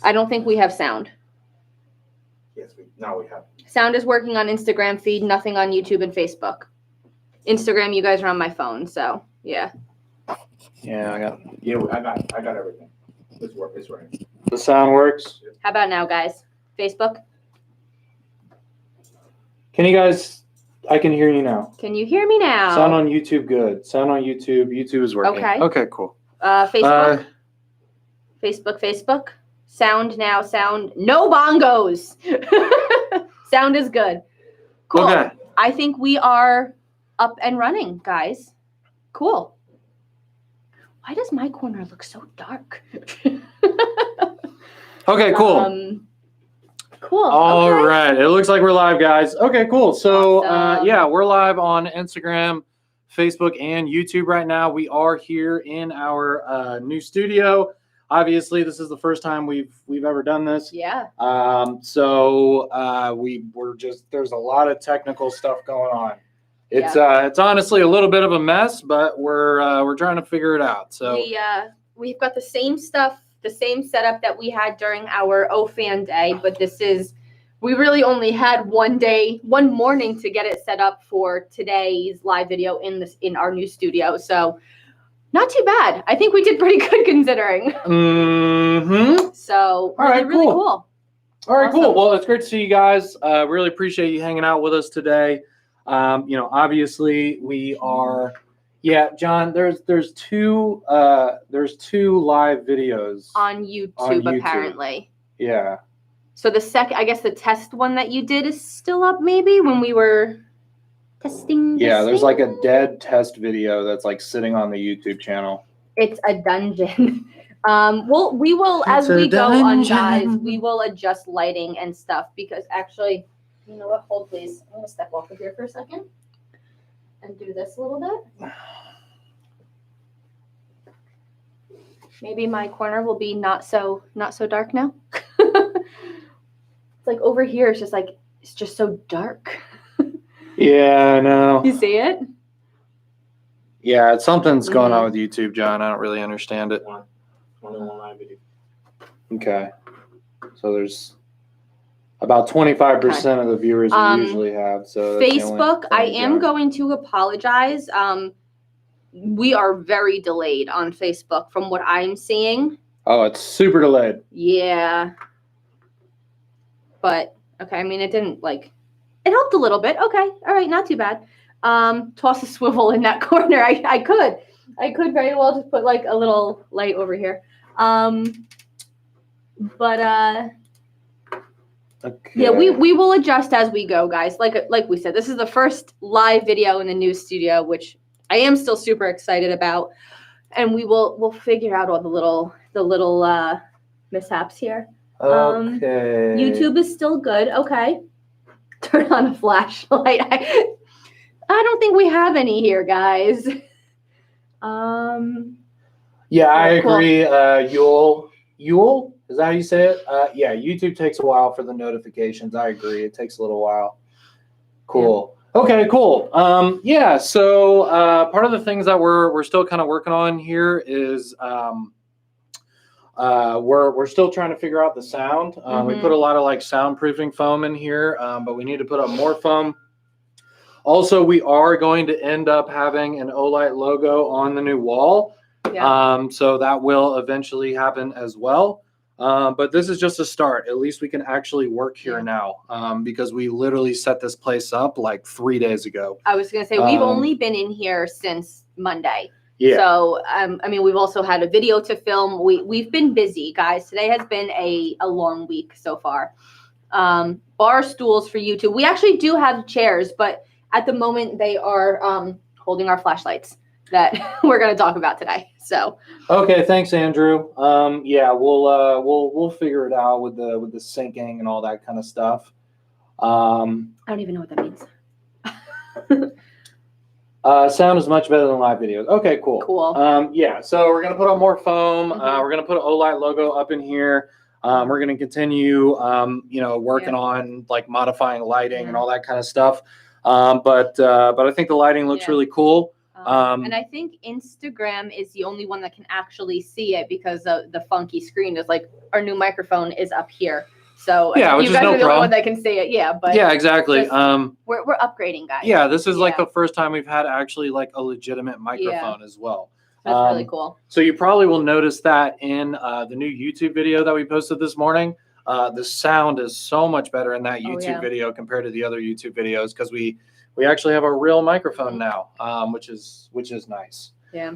I don't think we have sound. Yes, now we have. Sound is working on Instagram feed, nothing on YouTube and Facebook. Instagram, you guys are on my phone, so yeah. Yeah, I got everything. It's right. the sound works. How about now, guys? Facebook? Can you guys? I can hear you now. Can you hear me now? Sound on YouTube, good. Sound on YouTube. YouTube is working. Okay. Okay, cool. Facebook? Facebook? Sound now, sound. No bongos! Sound is good. Cool. Okay. I think we are up and running, guys. Cool. Why does my corner look so dark? Okay, cool. Cool. All okay. right. It looks like we're live, guys. Okay, cool. So, Awesome. yeah, we're live on Instagram, Facebook, and YouTube right now. We are here in our new studio. Obviously, this is the first time we've ever done this. Yeah. We're just, there's a lot of technical stuff going on. It's honestly a little bit of a mess, but we're trying to figure it out. So we've got the same stuff, the same setup that we had during our OFAN day, but we really only had one morning to get it set up for today's live video in our new studio. So not too bad. I think we did pretty good considering. Mm-hmm. So all right, really cool. All right, Awesome. cool. Well, it's great to see you guys. Really appreciate you hanging out with us today. Obviously we are. Yeah, John. There's two live videos on YouTube. Apparently. Yeah. So I guess the test one that you did is still up. Maybe when we were testing. Yeah, there's like a dead test video that's like sitting on the YouTube channel. It's a dungeon. We will as we go on, guys. We will adjust lighting and stuff because actually, you know what? Hold please. I'm gonna step off of here for a second and do this a little bit. Maybe my corner will be not so dark now. It's like over here. It's just so dark. Yeah, I know. You see it? Yeah, something's going on with YouTube, John. I don't really understand it. Only one live video. Okay. So there's about 25% of the viewers we usually have. So Facebook, I am going to apologize. We are very delayed on Facebook from what I'm seeing. Oh, it's super delayed. Yeah. But, okay, I mean, it didn't, it helped a little bit. Okay, all right, not too bad. Toss a swivel in that corner. I could very well just put, a little light over here. Okay. Yeah, we will adjust as we go, guys. Like we said, this is the first live video in the new studio, which I am still super excited about, and we'll figure out all the little mishaps here. Okay. YouTube is still good. Okay. Turn on a flashlight. I don't think we have any here, guys. Yeah, I agree. Cool. Yule, is that how you say it? Yeah, YouTube takes a while for the notifications. I agree. It takes a little while. Cool. Yeah. Okay, cool. Yeah, so part of the things that we're still kind of working on here is we're still trying to figure out the sound. We put a lot of soundproofing foam in here, but we need to put up more foam. Also, we are going to end up having an Olight logo on the new wall. Yeah. So that will eventually happen as well. But this is just a start. At least we can actually work here now because we literally set this place up 3 days ago. I was going to say, we've only been in here since Monday. Yeah. So, I mean, we've also had a video to film. We've been busy, guys. Today has been a long week so far. Bar stools for YouTube. We actually do have chairs, but at the moment they are holding our flashlights that we're going to talk about today. So. Okay, thanks, Andrew. Yeah, we'll figure it out with the syncing and all that kind of stuff. I don't even know what that means. Sound is much better than live videos. Okay, cool. Cool. Yeah, so we're gonna put on more foam. We're gonna put an Olight logo up in here. We're gonna continue, working on modifying lighting and all that kind of stuff. But I think the lighting looks really cool. And I think Instagram is the only one that can actually see it because the funky screen is like our new microphone is up here. So Yeah, which you is guys no are the only problem. one that can see it. Yeah, but Yeah, exactly. just- we're upgrading, guys. Yeah, this is like Yeah. the first time we've had actually like a legitimate microphone as well. That's really cool. So you probably will notice that in the new YouTube video that we posted this morning. The sound is so much better in that YouTube video compared to the other YouTube videos because we actually have a real microphone now, which is nice. Yeah.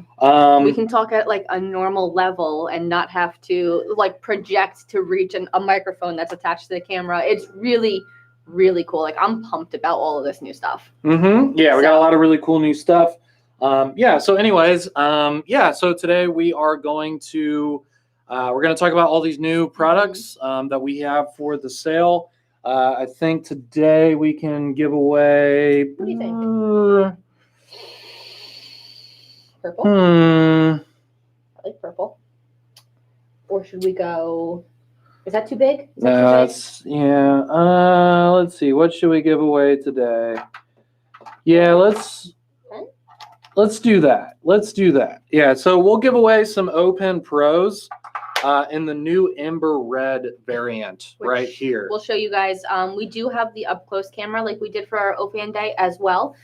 We can talk at like a normal level and not have to like project to reach a microphone that's attached to the camera. It's really, really cool. Like I'm pumped about all of this new stuff. Mm-hmm. Yeah, we got a lot of really cool new stuff. So anyways, so today we are going to we're going to talk about all these new products that we have for the sale. I think today we can give away. What do you think? Purple? I like purple. Or should we go? Is that too big? Is that too big? Yeah. Let's see. What should we give away today? Yeah, let's do that. Let's do that. Yeah, so we'll give away some O-Pen Pros in the new Ember Red variant right here. We'll show you guys. We do have the up close camera like we did for our O-Fan Day as well.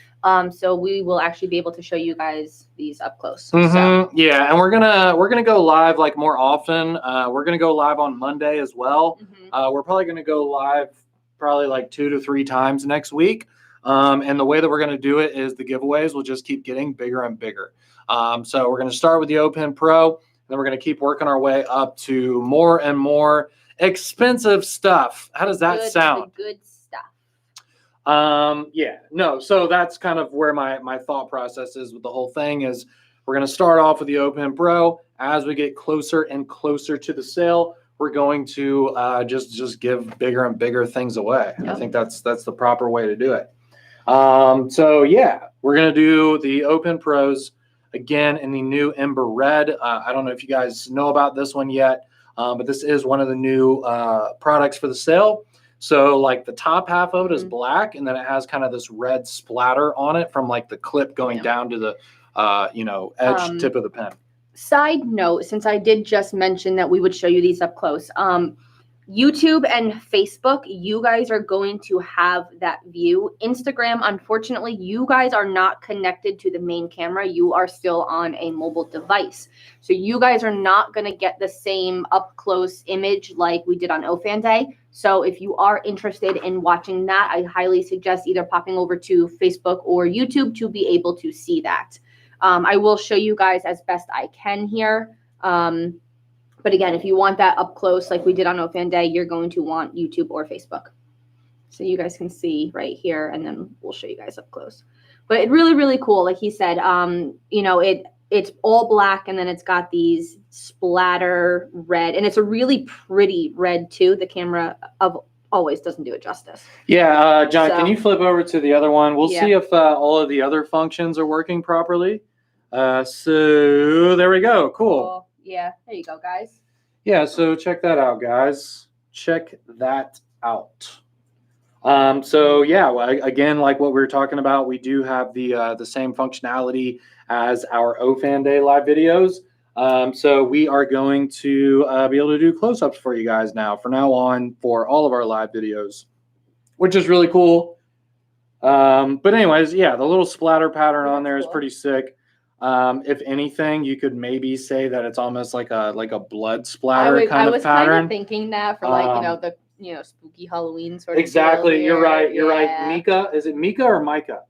So we will actually be able to show you guys these up close. So. Yeah, and we're gonna go live like more often. We're gonna go live on Monday as well. We're probably gonna go live probably like 2 to 3 times next week. And the way that we're gonna do it is the giveaways will just keep getting bigger and bigger. So we're gonna start with the O-Pen Pro, then we're gonna keep working our way up to more and more expensive stuff. How does that sound? Good stuff. So that's kind of where my thought process is with the whole thing is we're going to start off with the O-Pen Pro. As we get closer and closer to the sale, we're going to just give bigger and bigger things away. Yep. I think that's the proper way to do it. We're going to do the O-Pen Pros again in the new Ember Red. I don't know if you guys know about this one yet, but this is one of the new products for the sale. So like the top half of it is black, and then it has kind of this red splatter on it from like the clip going down to the edge tip of the pen. Side note, since I did just mention that we would show you these up close, YouTube and Facebook, you guys are going to have that view. Instagram, unfortunately, you guys are not connected to the main camera. You are still on a mobile device. So you guys are not going to get the same up close image like we did on O-Fan Day. So if you are interested in watching that, I highly suggest either popping over to Facebook or YouTube to be able to see that. I will show you guys as best I can here. But again, if you want that up close like we did on O-Fan Day, you're going to want YouTube or Facebook. So you guys can see right here, and then we'll show you guys up close. But it's really, really cool. Like he said, it's all black, and then it's got these splatter red. And it's a really pretty red, too. The camera always doesn't do it justice. Yeah, John, can you flip over to the other one? We'll see if all of the other functions are working properly. So there we go. Cool. Yeah, there you go, guys. Yeah, so check that out, guys. Check that out. Again, like what we were talking about, we do have the same functionality as our O-Fan Day live videos. So we are going to be able to do close-ups for you guys now, from now on, for all of our live videos, which is really cool. But anyways, yeah, the little splatter pattern on there is pretty sick. If anything, you could maybe say that it's almost like a blood splatter kind of pattern. I was kind of thinking that for the spooky Halloween sort of. Exactly, you're right. You're right. Mika, is it Mika or Micah?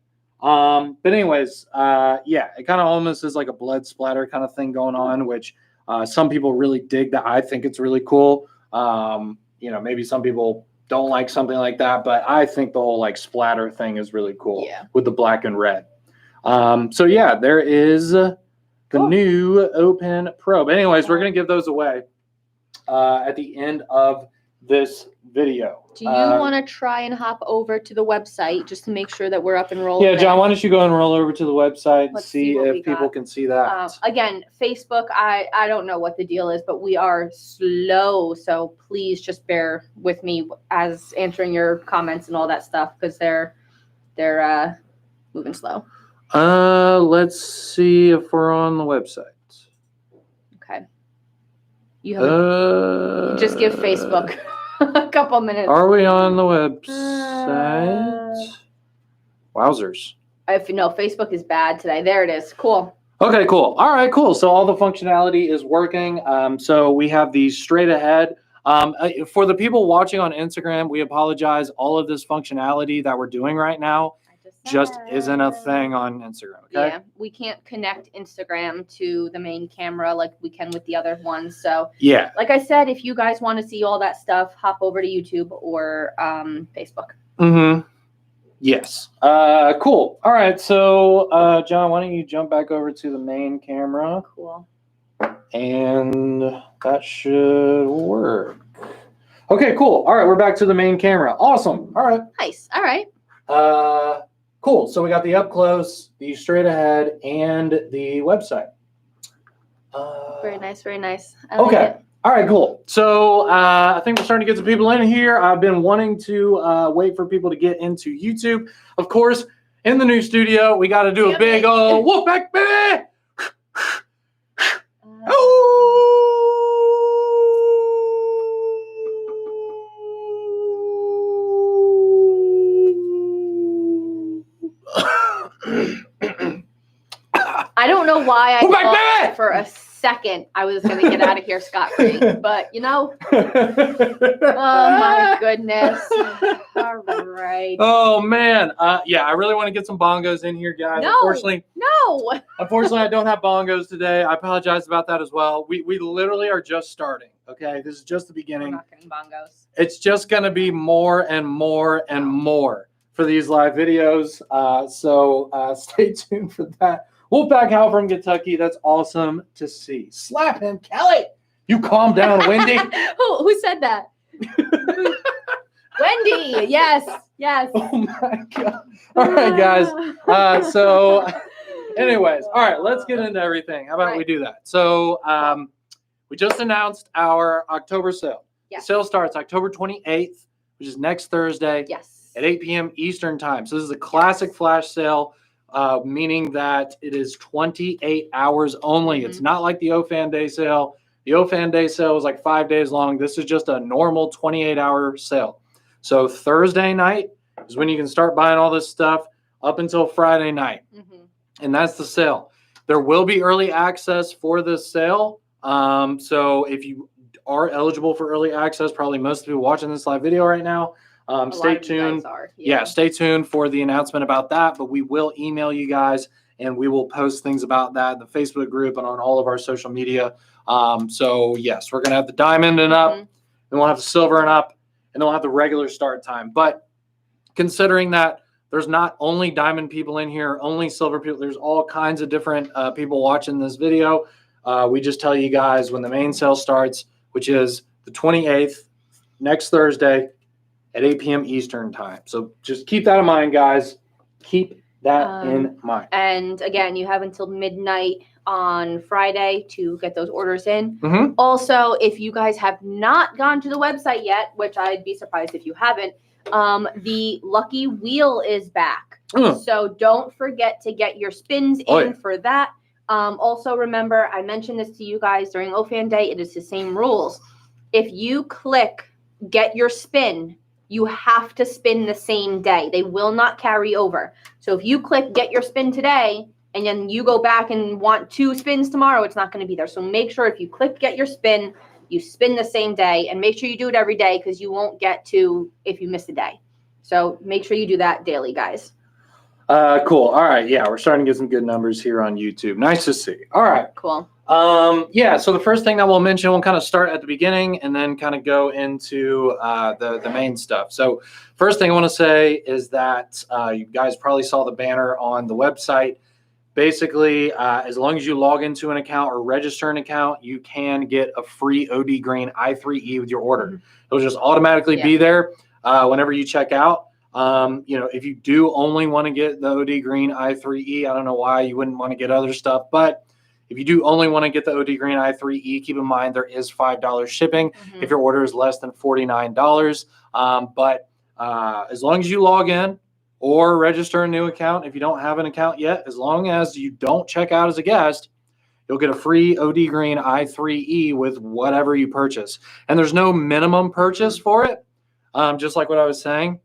But anyways, it kind of almost is like a blood splatter kind of thing going on, which some people really dig that. I think it's really cool. Maybe some people don't like something like that, but I think the whole like splatter thing is really cool with the black and red. There is the new O-Pen Pro. But anyways, we're going to give those away at the end of this video. Do you want to try and hop over to the website just to make sure that we're up and rolling? Yeah, John, why don't you go and roll over to the website and see if people can see that. Again, Facebook, I don't know what the deal is, but we are slow. So please just bear with me as answering your comments and all that stuff because they're moving slow. Let's see if we're on the website. Okay. You have just give Facebook a couple minutes. Are we on the website? Wowzers. If no, Facebook is bad today. There it is. Cool. Okay, cool. All right, cool. So all the functionality is working. So we have these straight ahead. For the people watching on Instagram, we apologize. All of this functionality that we're doing right now just isn't a thing on Instagram. Okay. Yeah, we can't connect Instagram to the main camera like we can with the other ones. So yeah, like I said, if you guys want to see all that stuff, hop over to YouTube or Facebook. Mm-hmm. Yes. Cool. All right. So, John, why don't you jump back over to the main camera? Cool. And that should work. Okay, cool. All right, we're back to the main camera. Awesome. All right. Nice. All right. Cool. So we got the up close, the straight ahead, and the website. Very nice. Very nice. I like Okay. it. All right, cool. So I think we're starting to get some people in here. I've been wanting to wait for people to get into YouTube. Of course, in the new studio, we got to do a big old whoop back, baby. I don't know why I Whoop back, thought baby! for a second I was going to get out of here scot-free, but you know, oh my goodness. All right. Oh man, yeah, I really want to get some bongos in here, guys. No. Unfortunately, I don't have bongos today. I apologize about that as well. We literally are just starting. Okay, this is just the We're beginning. not getting bongos. It's just going to be more and more and more for these live videos. So stay tuned for that. Wolfpack Hal from Kentucky. That's awesome to see. Slap him, Kelly. You calm down, Wendy. Who said that? Wendy. Yes. Oh my God. All right, guys. So anyways, all right, let's get into everything. How about we do that? So we just announced our October sale. Yes. The sale starts October 28th, which is next Thursday. Yes. At 8 p.m. Eastern time. So this is a classic flash sale, meaning that it is 28 hours only. Mm-hmm. It's not like the OFAN Day sale. The OFAN Day sale was like 5 days long. This is just a normal 28-hour sale. So Thursday night is when you can start buying all this stuff up until Friday night. Mm-hmm. And that's the sale. There will be early access for this sale. So if you are eligible for early access, probably most of you watching this live video right now, stay tuned. Yeah, stay tuned for the announcement about that. But we will email you guys and we will post things about that in the Facebook group and on all of our social media. So yes, we're going to have the diamond and up, then we'll have the silver and up, and then we'll have the regular start time. But considering that there's not only diamond people in here, only silver people, there's all kinds of different people watching this video. We just tell you guys when the main sale starts, which is the 28th, next Thursday at 8 p.m. Eastern time. So just keep that in mind, guys. Keep that in mind. And again, you have until midnight on Friday to get those orders in. Mm-hmm. Also, if you guys have not gone to the website yet, which I'd be surprised if you haven't, the Lucky Wheel is back. So don't forget to get your spins in for that. Also, remember, I mentioned this to you guys during OFAN Day. It is the same rules. If you click get your spin, you have to spin the same day. They will not carry over. So if you click get your spin today and then you go back and want 2 spins tomorrow, it's not going to be there. So make sure if you click get your spin, you spin the same day, and make sure you do it every day because you won't get to if you miss a day. So make sure you do that daily, guys. Cool. All right. Yeah, we're starting to get some good numbers here on YouTube. Nice to see. All right. Cool. Yeah, so the first thing that we'll mention, we'll kind of start at the beginning and then kind of go into the main stuff. So first thing I want to say is that you guys probably saw the banner on the website. Basically, as long as you log into an account or register an account, you can get a free OD Green i3E with your order. Mm-hmm. It'll just automatically be there whenever you check out. If you do only want to get the OD Green i3E, I don't know why you wouldn't want to get other stuff, but if you do only want to get the OD Green i3E, keep in mind there is $5 shipping if your order is less than $49. But as long as you log in, or register a new account if you don't have an account yet. As long as you don't check out as a guest, you'll get a free OD Green i3E with whatever you purchase. And there's no minimum purchase for it, just like what I was saying.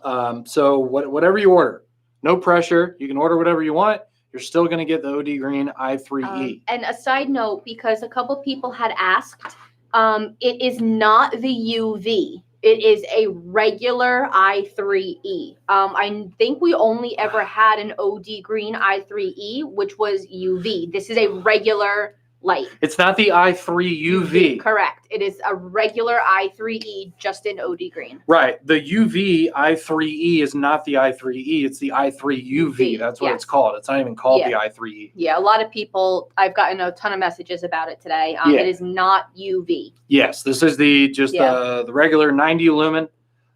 So whatever you order, no pressure. You can order whatever you want. You're still going to get the OD Green i3E. And a side note, because a couple people had asked, it is not the UV. It is a regular i3E. I think we only ever had an OD Green i3E, which was UV. This is a regular light. It's not the i3 UV. Correct. It is a regular i3E, just in OD Green. Right. The UV i3E is not the i3E. It's the i3 UV. That's what it's called. It's not even called the i3E. Yeah, a lot of people, I've gotten a ton of messages about it today. It is not UV. Yes, this is the regular 90 lumen,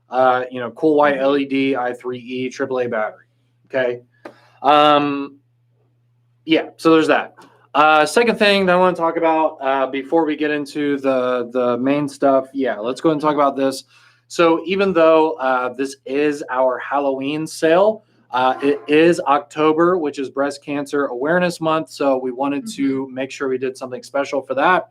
cool white LED i3E AAA battery. Okay. So there's that. Second thing that I want to talk about before we get into the main stuff. Let's go ahead and talk about this. So even though this is our Halloween sale, it is October, which is Breast Cancer Awareness Month. So we wanted to make sure we did something special for that.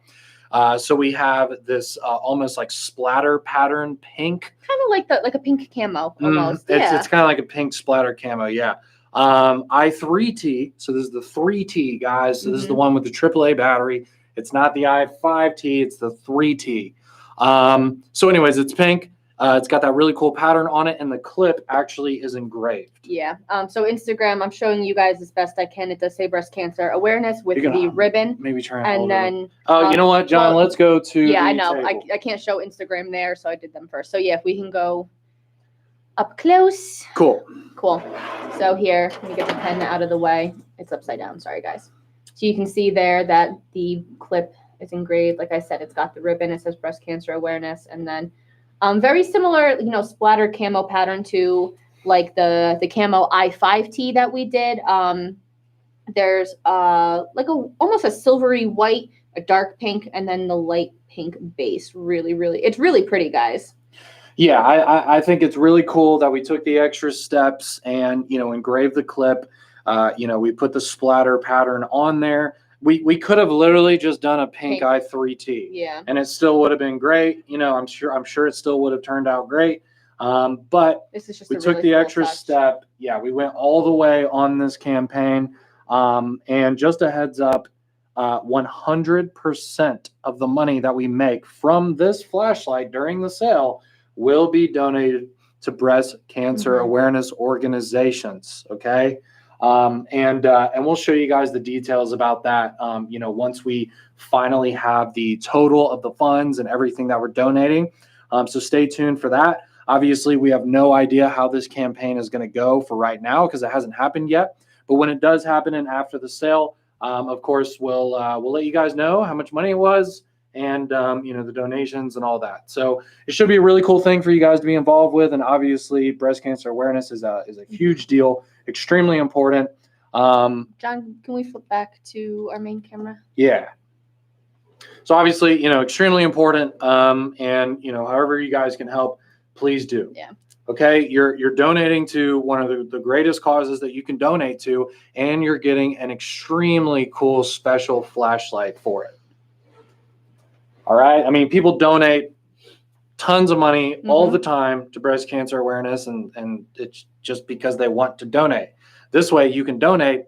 So we have this almost like splatter pattern pink. Kind of like a pink camo almost. It's kind of like a pink splatter camo. Yeah. i3T. So this is the 3T, guys. So this is the one with the AAA battery. It's not the i5T. It's the 3T. So anyways, it's pink. It's got that really cool pattern on it, and the clip actually is engraved. Yeah. So Instagram, I'm showing you guys as best I can. It does say Breast Cancer Awareness with the ribbon. Maybe try and then. Oh, you know what, John? Let's go to. Yeah, I know. I can't show Instagram there, so I did them first. So yeah, if we can go up close. Cool. So here, let me get the pen out of the way. It's upside down. Sorry, guys. So you can see there that the clip is engraved. Like I said, it's got the ribbon. It says Breast Cancer Awareness, and then. Very similar, splatter camo pattern to like the camo i5T that we did. There's like almost a silvery white, a dark pink, and then the light pink base. It's really pretty, guys. Yeah, I think it's really cool that we took the extra steps and engraved the clip. We put the splatter pattern on there. We could have literally just done a pink i3T. Yeah. And it still would have been great. I'm sure it still would have turned out great. But this is just we took the extra step. Yeah, we went all the way on this campaign. And just a heads up, 100% of the money that we make from this flashlight during the sale will be donated to breast cancer awareness organizations. Okay. And we'll show you guys the details about that, once we finally have the total of the funds and everything that we're donating. So stay tuned for that. Obviously, we have no idea how this campaign is going to go for right now because it hasn't happened yet. But when it does happen and after the sale, of course, we'll let you guys know how much money it was and, the donations and all that. So it should be a really cool thing for you guys to be involved with. And obviously, breast cancer awareness is a huge deal. Extremely important. John, can we flip back to our main camera? Yeah. So obviously, extremely important. And however you guys can help, please do. Yeah. Okay. You're donating to one of the greatest causes that you can donate to, and you're getting an extremely cool special flashlight for it. All right. I mean, people donate tons of money all the time to breast cancer awareness, and it's just because they want to donate. This way you can donate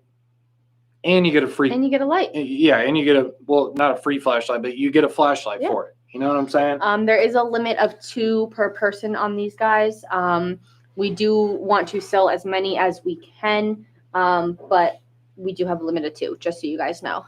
and you get a free, and you get a light. Yeah. And you get not a free flashlight, but you get a flashlight for it. You know what I'm saying? There is a limit of 2 per person on these guys. We do want to sell as many as we can. But we do have a limit of 2, just so you guys know.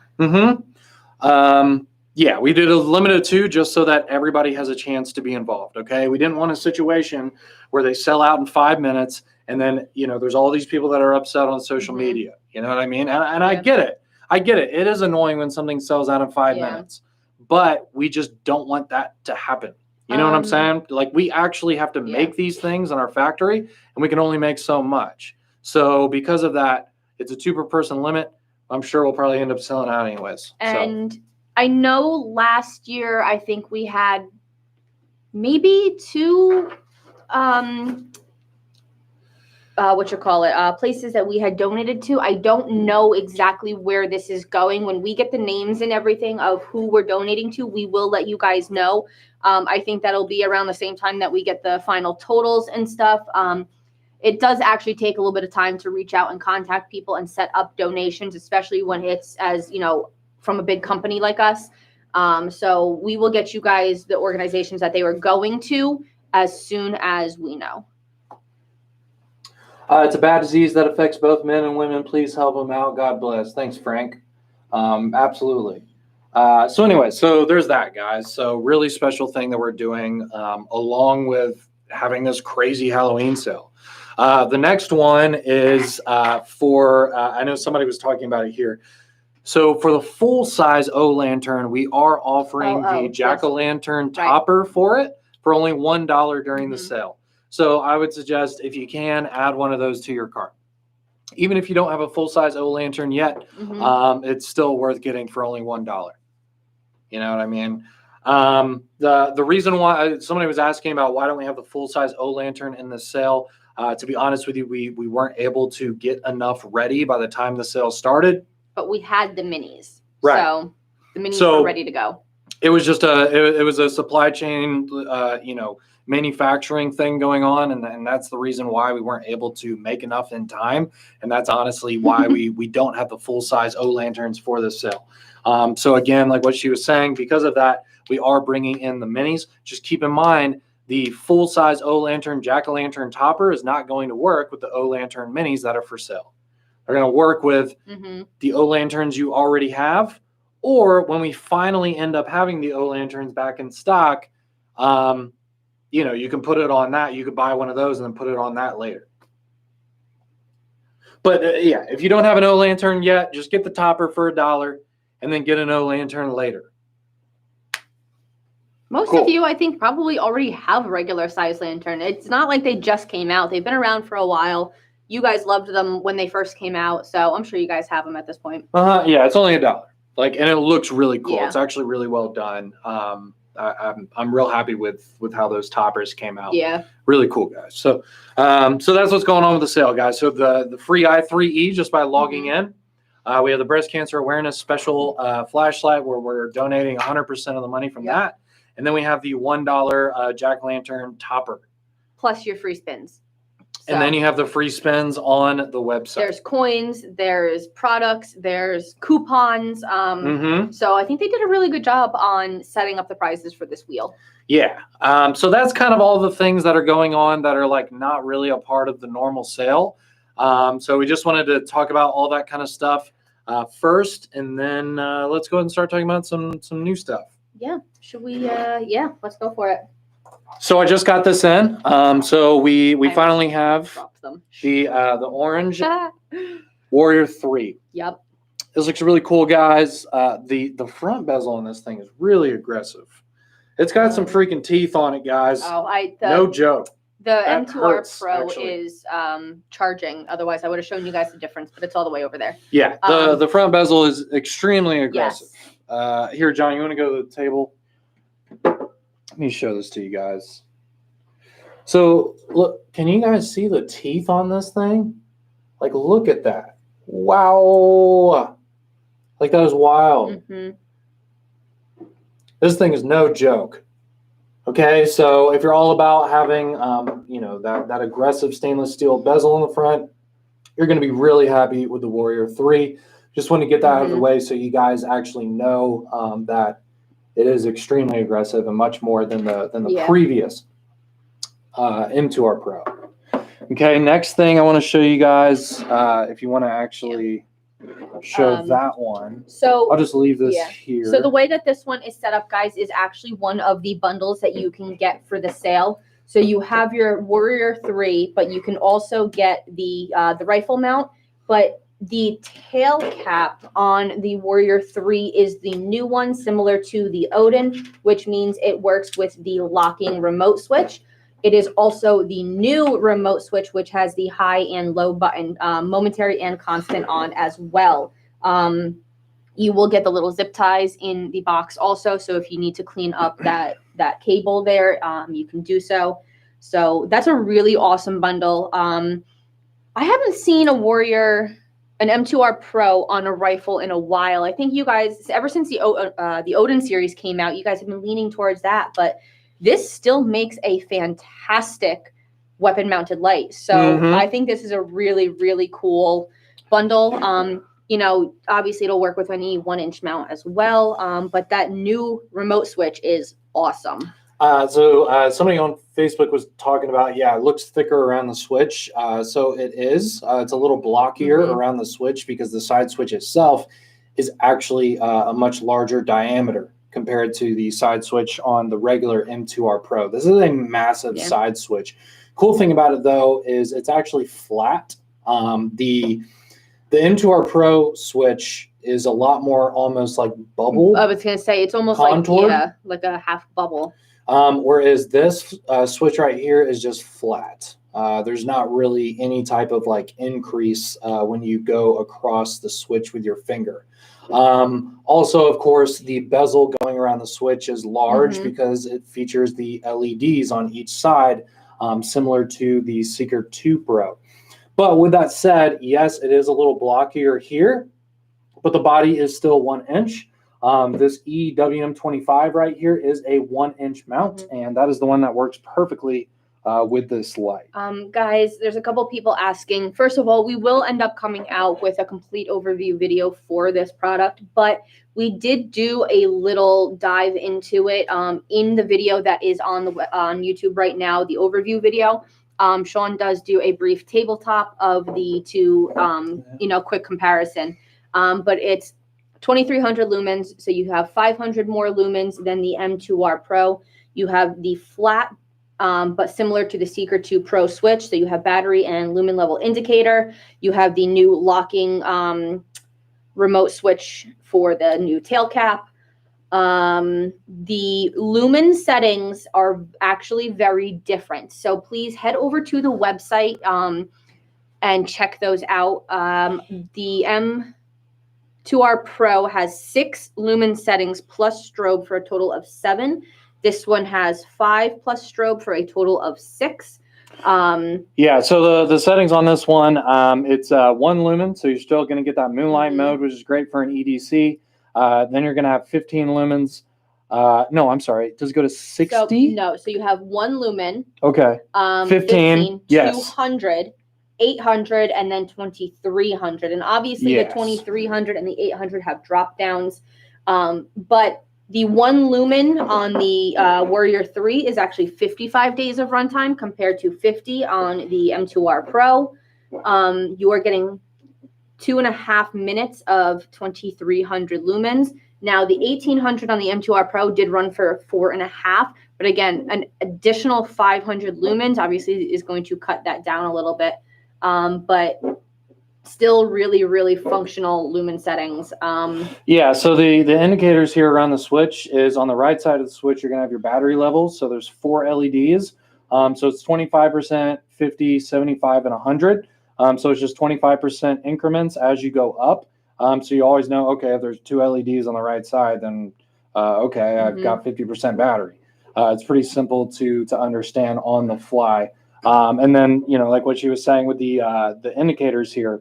Yeah, we did a limit of 2 just so that everybody has a chance to be involved. Okay. We didn't want a situation where they sell out in 5 minutes and then, there's all these people that are upset on social media. You know what I mean? And I get it. It is annoying when something sells out in 5 minutes, but we just don't want that to happen. You know what I'm saying? Like, we actually have to make these things in our factory, and we can only make so much. So because of that, it's a 2 per person limit. I'm sure we'll probably end up selling out anyways. And I know last year, I think we had maybe 2 places that we had donated to. I don't know exactly where this is going. When we get the names and everything of who we're donating to, we will let you guys know. I think that'll be around the same time that we get the final totals and stuff. It does actually take a little bit of time to reach out and contact people and set up donations, especially when it's from a big company like us. So we will get you guys the organizations that they were going to as soon as we know. It's a bad disease that affects both men and women. Please help them out. God bless. Thanks, Frank. Absolutely. So anyway, so there's that, guys. So really special thing that we're doing along with having this crazy Halloween sale. The next one is for, I know somebody was talking about it here. So for the full-size O-lantern, we are offering the jack-o'-lantern topper for it for only $1 during the sale. So I would suggest, if you can, add one of those to your cart. Even if you don't have a full-size O-lantern yet, it's still worth getting for only $1. You know what I mean? The reason why somebody was asking about why don't we have the full-size O-lantern in the sale, to be honest with you, we weren't able to get enough ready by the time the sale started. But we had the minis. Right. So the minis were ready to go. It was just it was a supply chain, manufacturing thing going on. And that's the reason why we weren't able to make enough in time. And that's honestly why we don't have the full-size O-lanterns for this sale. So again, like what she was saying, because of that, we are bringing in the minis. Just keep in mind, the full-size O-lantern jack-o'-lantern topper is not going to work with the O-lantern minis that are for sale. They're going to work with the O-lanterns you already have, or when we finally end up having the O-lanterns back in stock, you can put it on that. You could buy one of those and then put it on that later. But if you don't have an O-lantern yet, just get the topper for $1 and then get an O-lantern later. Most of you, I think, probably already have a regular size lantern. It's not like they just came out. They've been around for a while. You guys loved them when they first came out, so I'm sure you guys have them at this point. Yeah, it's only $1. And it looks really cool. Yeah. It's actually really well done. I'm real happy with how those toppers came out. Yeah. Really cool, guys. So that's what's going on with the sale, guys. So the free i3E just by logging in. We have the breast cancer awareness special flashlight where we're donating 100% of the money from that. And then we have the $1 jack-o'-lantern topper. Plus your free spins. And then you have the free spins on the website. There's coins, there's products, there's coupons. So I think they did a really good job on setting up the prices for this wheel. Yeah. So that's kind of all the things that are going on that are like not really a part of the normal sale. So we just wanted to talk about all that kind of stuff first, and then let's go ahead and start talking about some new stuff. Yeah. Should we? Let's go for it. So I just got this in. So we finally have the orange Warrior 3. Yep. This looks really cool, guys. The front bezel on this thing is really aggressive. It's got some freaking teeth on it, guys. No joke. The M2R Pro is charging. Otherwise, I would have shown you guys the difference, but it's all the way over there. Yeah, the front bezel is extremely aggressive. Yes. Here, John, you want to go to the table? Let me show this to you guys. So, look, can you guys see the teeth on this thing? Like, look at that. Wow. Like, that is wild. This thing is no joke. Okay, so if you're all about having, that aggressive stainless steel bezel in the front, you're going to be really happy with the Warrior 3. Just want to get that out of the way so you guys actually know that it is extremely aggressive and much more than the previous M2R Pro. Okay, next thing I want to show you guys, if you want to actually show that one. So I'll just leave this here. So the way that this one is set up, guys, is actually one of the bundles that you can get for the sale. So you have your Warrior 3, but you can also get the rifle mount. But the tail cap on the Warrior 3 is the new one, similar to the Odin, which means it works with the locking remote switch. It is also the new remote switch, which has the high and low button, momentary and constant on as well. You will get the little zip ties in the box also. So if you need to clean up that cable there, you can do so. So that's a really awesome bundle. I haven't seen an M2R Pro on a rifle in a while. I think you guys, ever since the Odin series came out, you guys have been leaning towards that. But this still makes a fantastic weapon-mounted light. So I think this is a really, really cool bundle. You know, obviously it'll work with any 1-inch mount as well. But that new remote switch is awesome. So somebody on Facebook was talking about, yeah, it looks thicker around the switch. So it is. It's a little blockier around the switch because the side switch itself is actually a much larger diameter compared to the side switch on the regular M2R Pro. This is a massive side switch. Cool thing about it, though, is it's actually flat. The M2R Pro switch is a lot more almost like bubble. I was going to say, it's almost contoured. like a half bubble. Whereas this switch right here is just flat. There's not really any type of like increase when you go across the switch with your finger. Also, of course, the bezel going around the switch is large because it features the LEDs on each side, similar to the Seeker 2 Pro. But with that said, yes, it is a little blockier here, but the body is still 1 inch. This EWM25 right here is a 1-inch mount, and that is the one that works perfectly with this light. Guys, there's a couple people asking. First of all, we will end up coming out with a complete overview video for this product, but we did do a little dive into it in the video that is on YouTube right now, the overview video. Sean does do a brief tabletop of the two, quick comparison, but it's 2,300 lumens, so you have 500 more lumens than the M2R Pro. You have the flat, but similar to the Seeker 2 Pro switch, so you have battery and lumen level indicator. You have the new locking remote switch for the new tail cap. The lumen settings are actually very different, so please head over to the website and check those out. The M2R Pro has 6 lumen settings plus strobe for a total of 7. This one has 5 plus strobe for a total of 6. Yeah, so the settings on this one, it's 1 lumen, so you're still going to get that moonlight mode, which is great for an EDC. Then you're going to have 15 lumens. No, I'm sorry. Does it go to 60? So you have 1 lumen. Okay. 15, yes. 200. 800 and then 2300, and obviously the 2300 and the 800 have drop downs, but the 1 lumen on the Warrior 3 is actually 55 days of runtime compared to 50 on the M2R Pro. You are getting 2.5 minutes of 2300 lumens. Now the 1800 on the M2R Pro did run for 4.5, but again, an additional 500 lumens obviously is going to cut that down a little bit. But still really, really functional lumen settings. Yeah, so the indicators here around the switch is on the right side of the switch, you're going to have your battery levels. So there's 4 LEDs. So it's 25%, 50, 75, and 100. So it's just 25% increments as you go up. So you always know, okay, if there's 2 LEDs on the right side, then, okay, I've got 50% battery. It's pretty simple to understand on the fly. And then, like what she was saying with the indicators here,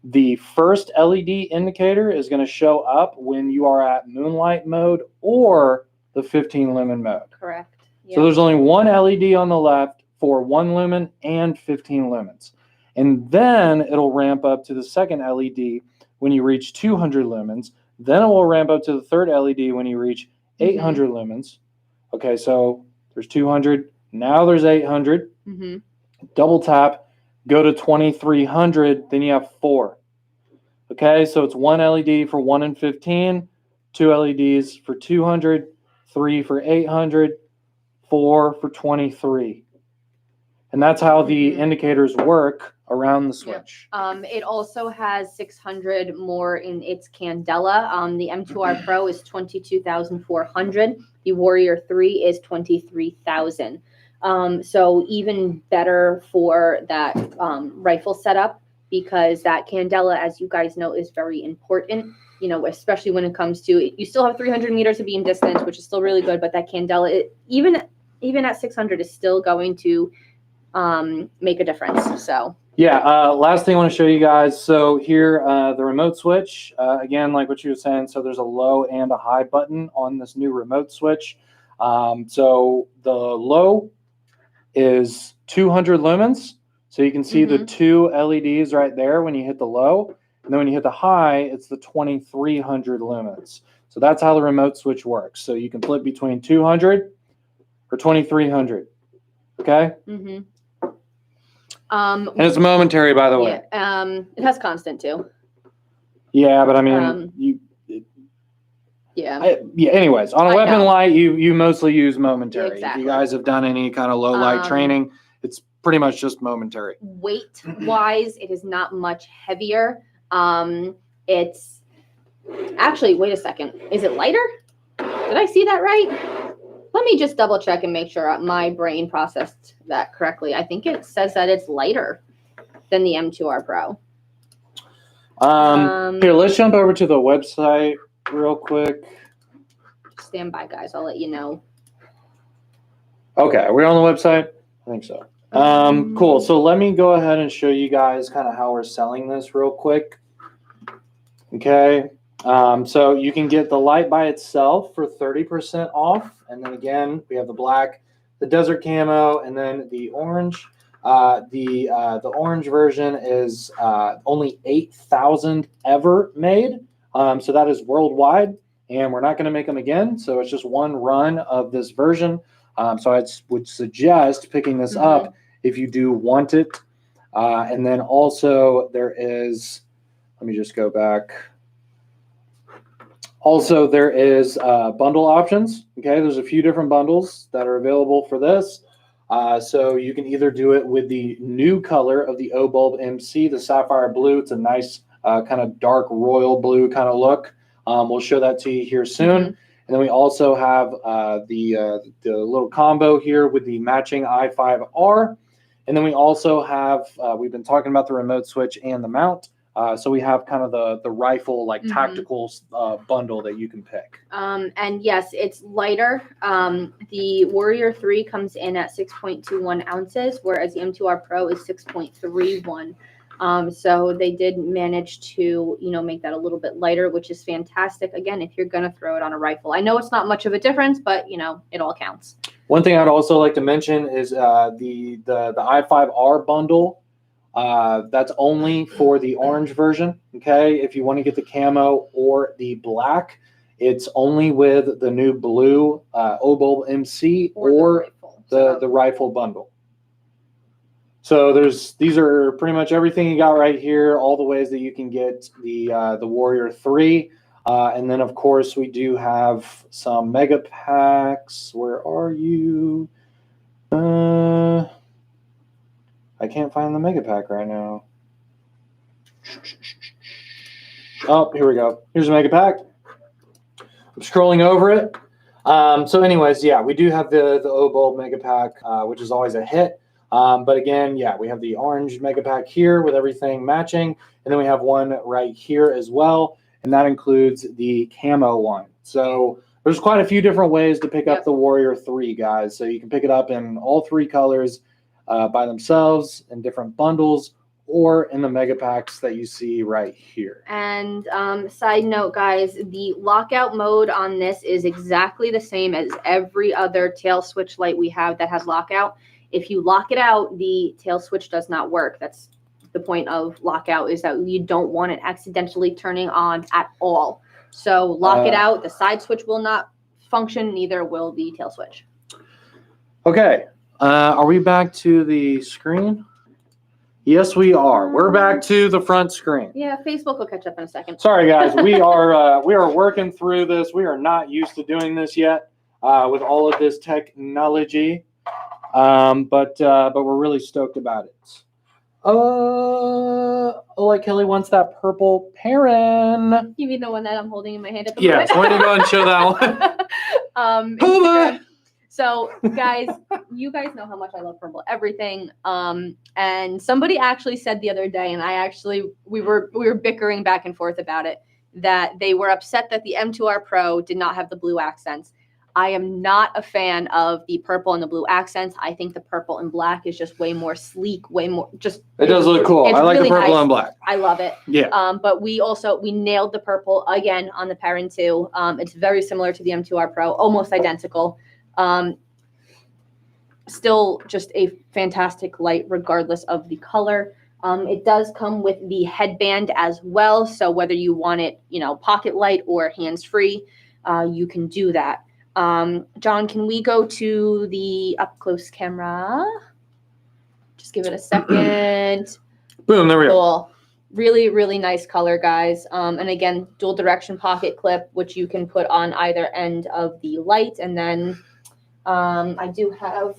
the first LED indicator is going to show up when you are at moonlight mode or the 15 lumen mode. Correct. Yep. So there's only 1 LED on the left for 1 lumen and 15 lumens. And then it'll ramp up to the second LED when you reach 200 lumens. Then it will ramp up to the third LED when you reach 800 lumens. Okay, so there's 200. Now there's 800. Double tap, go to 2300, then you have 4. Okay, so it's 1 LED for 1 and 15, 2 LEDs for 200, 3 for 800, 4 for 23. And that's how the indicators work around the switch. It also has 600 more in its candela. The M2R Pro is 22,400. The Warrior 3 is 23,000. So even better for that rifle setup, because that candela, as you guys know, is very important, especially when it comes to, you still have 300 meters of beam distance, which is still really good, but that candela, even at 600 is still going to make a difference. So Yeah, last thing I want to show you guys. So here, the remote switch, again, like what you were saying, so there's a low and a high button on this new remote switch. So the low is 200 lumens. So you can see the two LEDs right there when you hit the low. And then when you hit the high, it's the 2300 lumens. So that's how the remote switch works. So you can flip between 200 or 2300. Okay? Mm-hmm. And it's momentary, by the way. Yeah. It has constant too. Yeah, but I mean, Yeah. Anyways, on a weapon know. light, you mostly use momentary. Exactly. If you guys have done any kind of low light training, it's pretty much just momentary. Weight wise, it is not much heavier. It's actually, wait a second. Is it lighter? Did I see that right? Let me just double check and make sure my brain processed that correctly. I think it says that it's lighter than the M2R Pro. Here, let's jump over to the website real quick. Stand by, guys. I'll let you know. Okay, are we on the website? I think so. Cool. So let me go ahead and show you guys kind of how we're selling this real quick. Okay. So you can get the light by itself for 30% off. And then again, we have the black, the desert camo, and then the orange. The orange version is only 8,000 ever made. So that is worldwide, and we're not going to make them again. So it's just one run of this version. So I would suggest picking this up if you do want it. And then also there is, let me just go back. Also, there is bundle options. Okay, there's a few different bundles that are available for this. So you can either do it with the new color of the O-Bulb MC, the sapphire blue. It's a nice kind of dark royal blue kind of look. We'll show that to you here soon. And then we also have the little combo here with the matching i5R. And then we also have, we've been talking about the remote switch and the mount. So we have kind of the rifle, like tactical bundle that you can pick. And yes, it's lighter. The Warrior 3 comes in at 6.21 ounces, whereas the M2R Pro is 6.31. So they did manage to, make that a little bit lighter, which is fantastic. Again, if you're going to throw it on a rifle, I know it's not much of a difference, but it all counts. One thing I'd also like to mention is the i5R bundle. That's only for the orange version. Okay, if you want to get the camo or the black, it's only with the new blue O-Bulb MC or the rifle bundle. So these are pretty much everything you got right here. All the ways that you can get the Warrior 3, and then of course we do have some mega packs. Where are you? I can't find the mega pack right now. Oh, here we go. Here's a mega pack. I'm scrolling over it. So anyways, yeah, we do have the O-Bulb mega pack, which is always a hit. But again, yeah, we have the orange mega pack here with everything matching. And then we have one right here as well. And that includes the camo one. So there's quite a few different ways to pick up the Warrior 3, guys. So you can pick it up in all three colors. By themselves in different bundles or in the mega packs that you see right here. And side note, guys, the lockout mode on this is exactly the same as every other tail switch light we have that has lockout. If you lock it out, the tail switch does not work. That's the point of lockout, is that you don't want it accidentally turning on at all. So lock it out. The side switch will not function, neither will the tail switch. Okay. Are we back to the screen? Yes, we are. We're back to the front screen. Yeah, Facebook will catch up in a second. Sorry, guys. We are working through this. We are not used to doing this yet with all of this technology, but we're really stoked about it. Like Kelly wants that purple Perun. You mean the one that I'm holding in my hand at the moment? Yes, why don't you go and show that one? So, guys, you guys know how much I love purple everything. And somebody actually said the other day, and we were bickering back and forth about it, that they were upset that the M2R Pro did not have the blue accents. I am not a fan of the purple and the blue accents. I think the purple and black is just way more sleek, way more just. It does look cool. I like really the purple nice. and black. I love it. Yeah. But we nailed the purple again on the Perun 2. It's very similar to the M2R Pro, almost identical. Still just a fantastic light regardless of the color. It does come with the headband as well. So whether you want it, pocket light or hands-free, you can do that. John, can we go to the up-close camera? Just give it a second. Boom, there we go. Cool. Really, really nice color, guys. And again, dual direction pocket clip, which you can put on either end of the light. And then I do have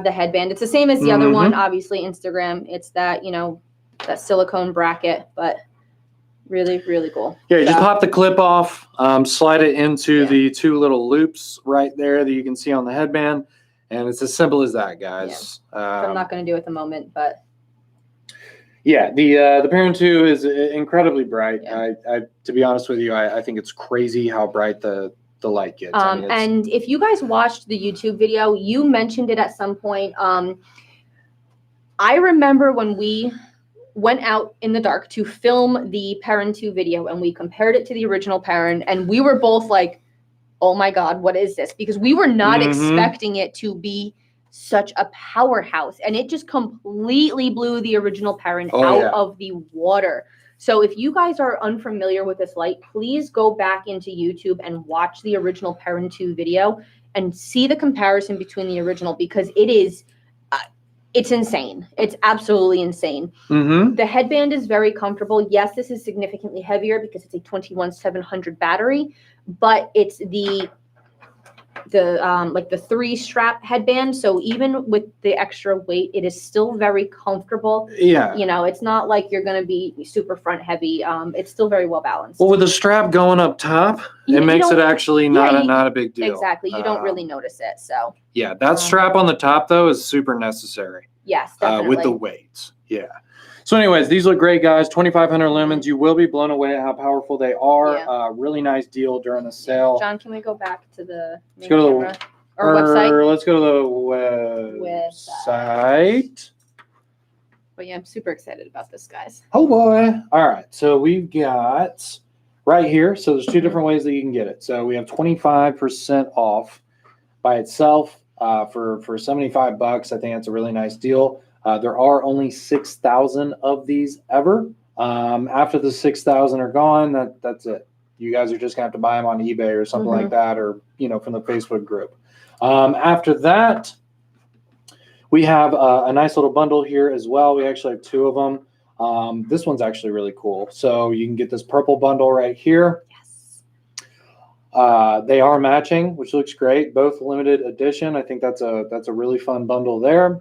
the headband. It's the same as the other one, obviously Instagram. It's that, that silicone bracket, but really, really cool. Yeah, you just pop the clip off, slide it into the two little loops right there that you can see on the headband, and it's as simple as that, guys. I'm not going to do it at the moment, but yeah, the Perun 2 is incredibly bright. Yeah. I to be honest with you, I think it's crazy how bright the light gets. And if you guys watched the YouTube video, you mentioned it at some point. I remember when we went out in the dark to film the Perun 2 video and we compared it to the original Perun, and we were both like, oh my God, what is this? Because we were not expecting it to be such a powerhouse, and it just completely blew the original Perun out of the water. So if you guys are unfamiliar with this light, please go back into YouTube and watch the original Perun 2 video and see the comparison between the original, because it is it's insane. It's absolutely insane. The headband is very comfortable. Yes, this is significantly heavier because it's a 21700 battery, but it's the 3-strap headband. So even with the extra weight, it is still very comfortable. Yeah. It's not like you're going to be super front heavy. It's still very well balanced. Well, with the strap going up top, it makes it actually not a big deal. Exactly. You don't really notice it. So yeah, that strap on the top though is super necessary. Yes, definitely. With the weights. Yeah. So anyways, these look great, guys. 2,500 lumens. You will be blown away at how powerful they are. Yeah. Really nice deal during the sale. John, can we go back to the main camera? Or website? Let's go to the website. But yeah, I'm super excited about this, guys. Oh boy. All right. So we've got right here. So there's two different ways that you can get it. So we have 25% off by itself for $75. I think that's a really nice deal. There are only 6,000 of these ever. After the 6,000 are gone, that's it. You guys are just gonna have to buy them on eBay or something like that, or from the Facebook group. After that, we have a nice little bundle here as well. We actually have two of them. This one's actually really cool. So you can get this purple bundle right here. Yes. They are matching, which looks great. Both limited edition. I think that's a really fun bundle there.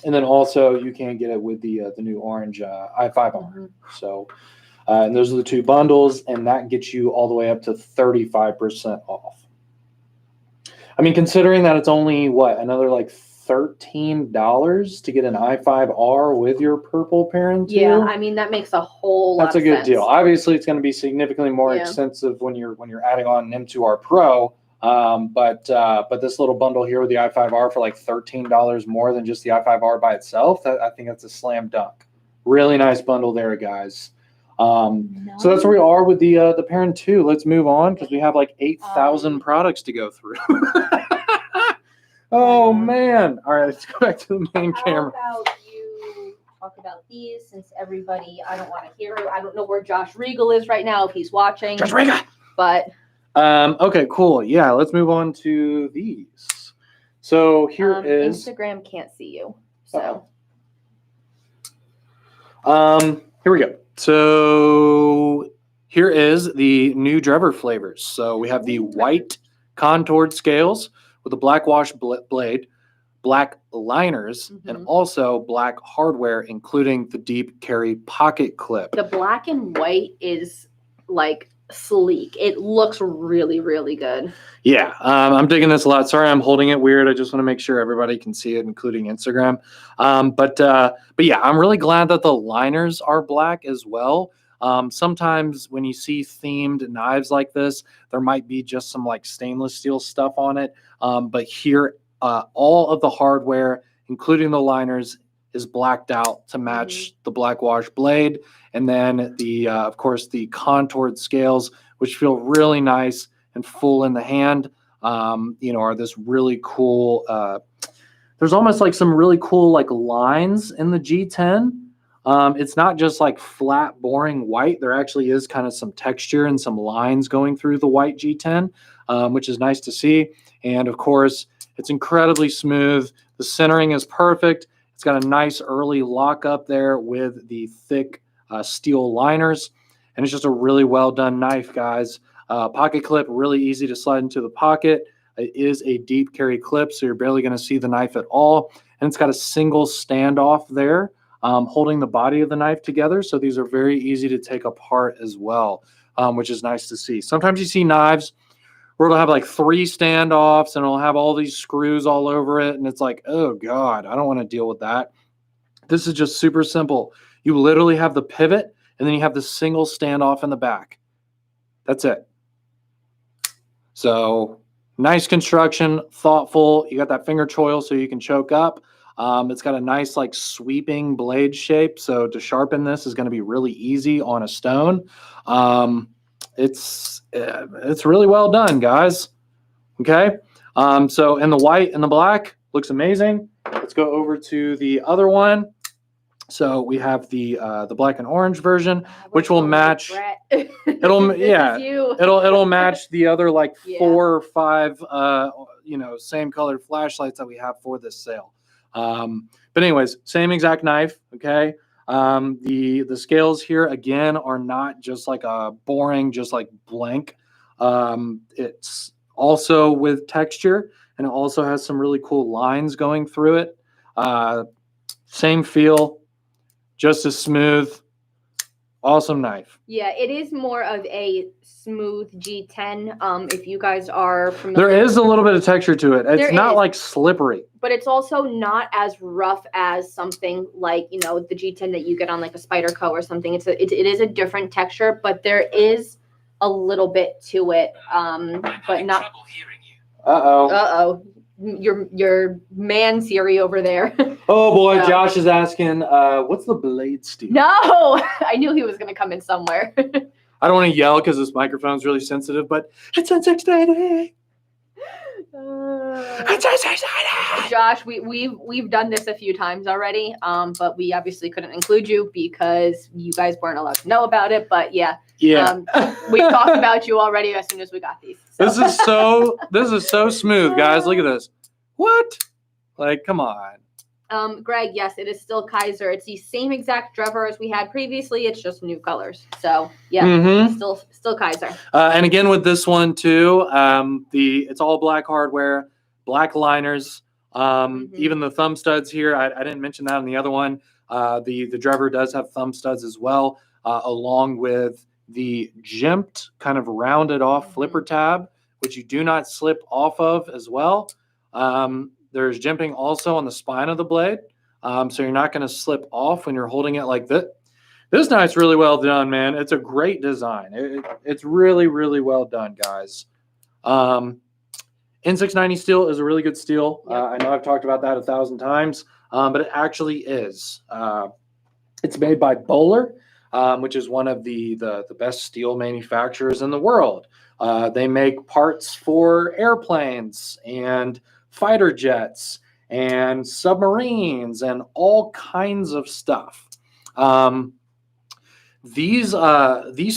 And then also you can get it with the new orange i5R. So, and those are the two bundles, and that gets you all the way up to 35% off. I mean, considering that it's only another like $13 to get an i5R with your purple Perun 2. Yeah, I mean that makes a whole lot of sense. That's a good deal. Obviously, it's going to be significantly more expensive when you're adding on an M2R Pro. But this little bundle here with the i5R for like $13 more than just the i5R by itself, I think that's a slam dunk. Really nice bundle there, guys. So that's where we are with the Perun 2. Let's move on because we have like 8,000 products to go through. Oh man! All right, let's go back to the main camera. How about you talk about these, since everybody? I don't want to hear it. I don't know where Josh Regal is right now if he's watching. Josh Regal. But okay, cool. Yeah, let's move on to these. So here is Instagram can't see you. So here we go. So here is the new driver flavors. So we have the white contoured scales with a black wash blade, black liners, and also black hardware, including the deep carry pocket clip. The black and white is like sleek. It looks really, really good. Yeah, I'm digging this a lot. Sorry, I'm holding it weird. I just want to make sure everybody can see it, including Instagram. But yeah, I'm really glad that the liners are black as well. Sometimes when you see themed knives like this, there might be just some like stainless steel stuff on it. But here, all of the hardware, including the liners, is blacked out to match the black wash blade. And then the, of course, the contoured scales, which feel really nice and full in the hand, are this really cool, there's almost like some really cool like lines in the G10. It's not just like flat, boring white. There actually is kind of some texture and some lines going through the white G10, which is nice to see. And of course, it's incredibly smooth. The centering is perfect. It's got a nice early lock up there with the thick steel liners. And it's just a really well done knife, guys. Pocket clip, really easy to slide into the pocket. It is a deep carry clip, so you're barely going to see the knife at all. And it's got a single standoff there, holding the body of the knife together. So these are very easy to take apart as well, which is nice to see. Sometimes you see knives where it'll have like 3 standoffs and it'll have all these screws all over it. And it's like, oh God, I don't want to deal with that. This is just super simple. You literally have the pivot and then you have the single standoff in the back. That's it. So nice construction, thoughtful. You got that finger choil so you can choke up. It's got a nice like sweeping blade shape. So to sharpen this is going to be really easy on a stone. It's really well done, guys. Okay. So in the white and the black looks amazing. Let's go over to the other one. So we have the black and orange version, which will match. It'll it'll match the other like 4 or 5 same colored flashlights that we have for this sale. But anyways, same exact knife. Okay. The scales here again are not just like a boring, just like blank. It's also with texture and it also has some really cool lines going through it. Same feel. Just as smooth, awesome knife. Yeah, it is more of a smooth G10. If you guys are familiar, there is a little bit of texture to it. It's not like slippery, but it's also not as rough as something like the G10 that you get on like a Spyderco or something. It is a different texture, but there is a little bit to it. But not. Uh-oh. Your man Siri over there. Oh boy, no. Josh is asking, what's the blade steel? No, I knew he was going to come in somewhere. I don't want to yell because this microphone's really sensitive, but it's N690. It's N690. Josh, we've done this a few times already, but we obviously couldn't include you because you guys weren't allowed to know about it. But yeah. We've talked about you already as soon as we got these. So. This is so smooth, guys. Look at this. What? Like, come on. Greg, yes, it is still Kaiser. It's the same exact driver as we had previously. It's just new colors. So yeah, still Kaiser. And again with this one too, it's all black hardware, black liners. Even the thumb studs here. I didn't mention that on the other one. The driver does have thumb studs as well, along with the jimped kind of rounded off flipper tab, which you do not slip off of as well. There's jimping also on the spine of the blade, so you're not going to slip off when you're holding it like this. This knife's really well done, man. It's a great design. It's really, really well done, guys. N690 steel is a really good steel. Yep. I know I've talked about that 1,000 times, but it actually is. It's made by Baldr, which is one of the best steel manufacturers in the world. They make parts for airplanes and fighter jets and submarines and all kinds of stuff. These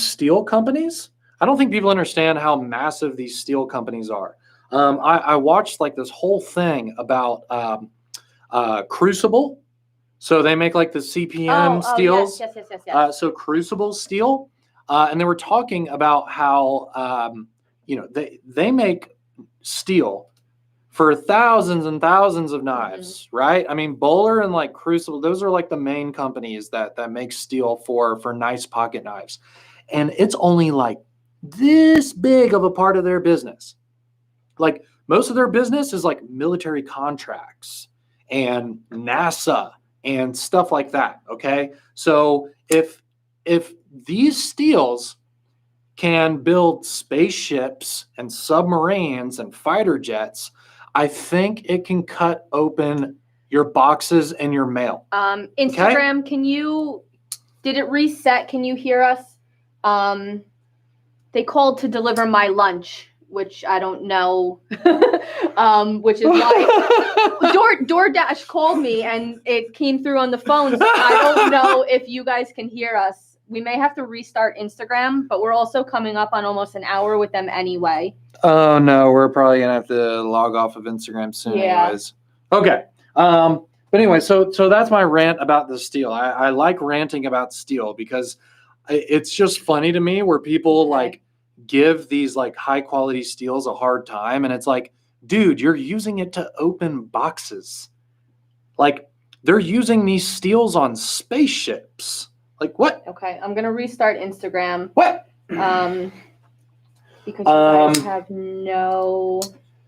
steel companies, I don't think people understand how massive these steel companies are. I watched like this whole thing about Crucible. So they make like the CPM steels. Yes. So Crucible steel. And they were talking about how, they make steel for thousands and thousands of knives, right? I mean, Baldr and like Crucible, those are like the main companies that make steel for nice pocket knives. And it's only like this big of a part of their business. Like most of their business is like military contracts and NASA and stuff like that. Okay. So if if these steels can build spaceships and submarines and fighter jets, I think it can cut open your boxes and your mail. Instagram, did it reset? Can you hear us? They called to deliver my lunch, which I don't know, which is why DoorDash called me and it came through on the phone. So I don't know if you guys can hear us. We may have to restart Instagram, but we're also coming up on almost an hour with them anyway. Oh no, we're probably gonna have to log off of Instagram soon, anyways. Okay. But anyway, so that's my rant about the steel. I like ranting about steel because it's just funny to me where people like give these like high quality steels a hard time, and it's like, dude, you're using it to open boxes. Like they're using these steels on spaceships. Like what? Okay, I'm gonna restart Instagram. What? Because you guys have no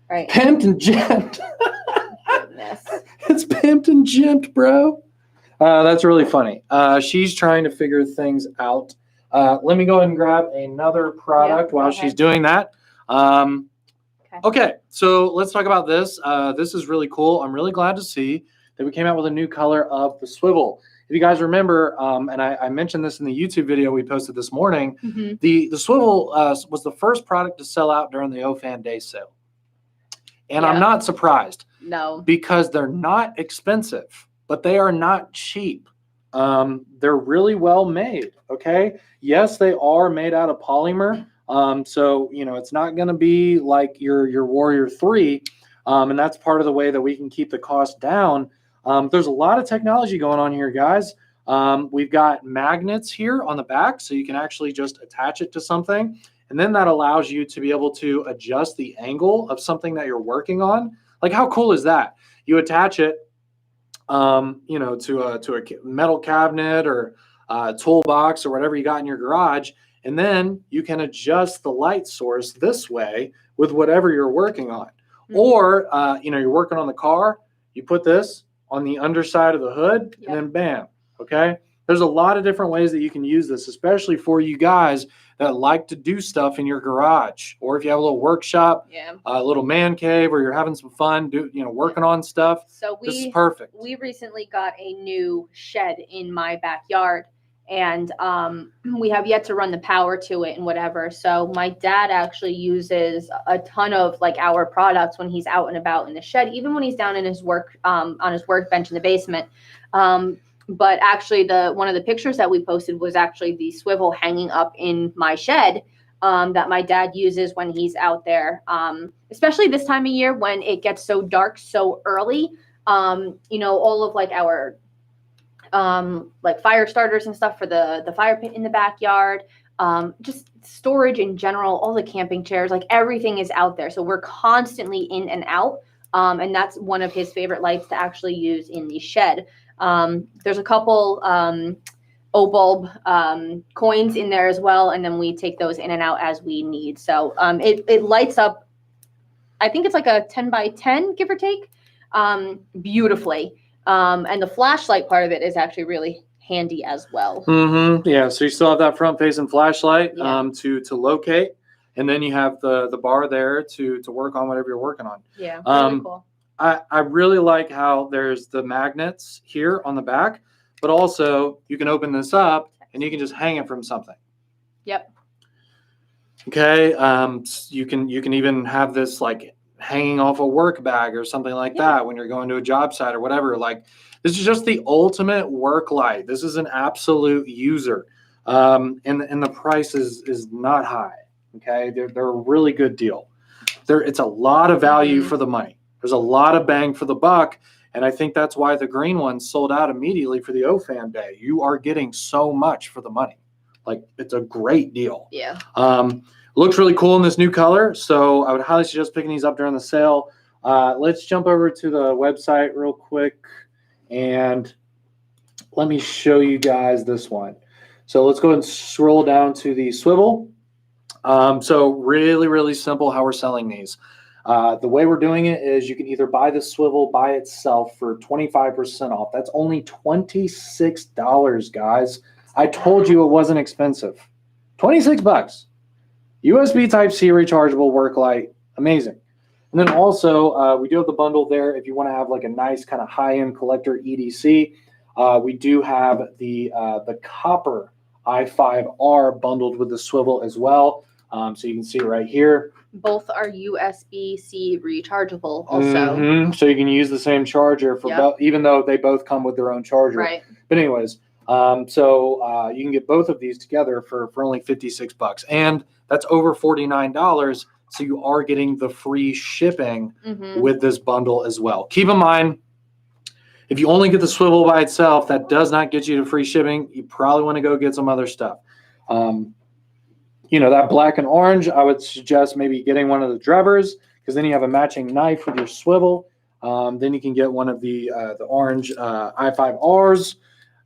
right. Pimped and gemmed. Goodness. It's pimped and gemmed, bro. That's really funny. She's trying to figure things out. Let me go ahead and grab another product while she's doing that. Okay, so let's talk about this. This is really cool. I'm really glad to see that we came out with a new color of the Swivel. If you guys remember, and I mentioned this in the YouTube video we posted this morning, the Swivel was the first product to sell out during the OFAN Day sale. And I'm not surprised. No. Because they're not expensive, but they are not cheap. They're really well made, okay? Yes, they are made out of polymer. So, you know, it's not going to be like your Warrior 3. And that's part of the way that we can keep the cost down. There's a lot of technology going on here, guys. We've got magnets here on the back, so you can actually just attach it to something. And then that allows you to be able to adjust the angle of something that you're working on. Like, how cool is that? You attach it, you know, to a metal cabinet or a toolbox or whatever you got in your garage. And then you can adjust the light source this way with whatever you're working on. Or, you know, you're working on the car, you put this on the underside of the hood, and then bam, okay? There's a lot of different ways that you can use this, especially for you guys that like to do stuff in your garage, or if you have a little workshop, a little man cave, or you're having some fun, working on stuff. So this is perfect. We recently got a new shed in my backyard, and we have yet to run the power to it and whatever. So my dad actually uses a ton of like our products when he's out and about in the shed, even when he's down in his work on his workbench in the basement. But actually, one of the pictures that we posted was actually the Swivel hanging up in my shed that my dad uses when he's out there, especially this time of year when it gets so dark so early. You know, all of like our like fire starters and stuff for the fire pit in the backyard, just storage in general, all the camping chairs, like everything is out there. So we're constantly in and out. And that's one of his favorite lights to actually use in the shed. There's a couple O-bulb coins in there as well, and then we take those in and out as we need. So it lights up, I think it's like a 10 by 10, give or take, beautifully. And the flashlight part of it is actually really handy as well. Yeah, so you still have that front-facing flashlight to locate, and then you have the bar there to work on whatever you're working on. Yeah, really cool. I really like how there's the magnets here on the back, but also you can open this up and you can just hang it from something. Yep. Okay. You can even have this like hanging off a work bag or something like that when you're going to a job site or whatever. Like, this is just the ultimate work light. This is an absolute user. And the price is not high. Okay. They're a really good deal. It's a lot of value for the money. There's a lot of bang for the buck, and I think that's why the green ones sold out immediately for the OFAN Day. You are getting so much for the money. Like, it's a great deal. Yeah. Looks really cool in this new color, so I would highly suggest picking these up during the sale. Let's jump over to the website real quick, and let me show you guys this one. So let's go ahead and scroll down to the Swivel. So really, really simple how we're selling these. The way we're doing it is you can either buy the Swivel by itself for 25% off. That's only $26, guys. I told you it wasn't expensive. 26 bucks. USB Type-C rechargeable work light. Amazing. And then also, we do have the bundle there if you want to have like a nice kind of high-end collector EDC. We do have the copper i5R bundled with the swivel as well. So you can see it right here. Both are USB-C rechargeable also. So you can use the same charger for both, even though they both come with their own charger. Right. But anyways, so you can get both of these together for only 56 bucks. And that's over $49. So you are getting the free shipping with this bundle as well. Keep in mind, if you only get the swivel by itself, that does not get you to free shipping. You probably want to go get some other stuff. You know, that black and orange, I would suggest maybe getting one of the drivers, because then you have a matching knife with your swivel. Then you can get one of the orange i5Rs.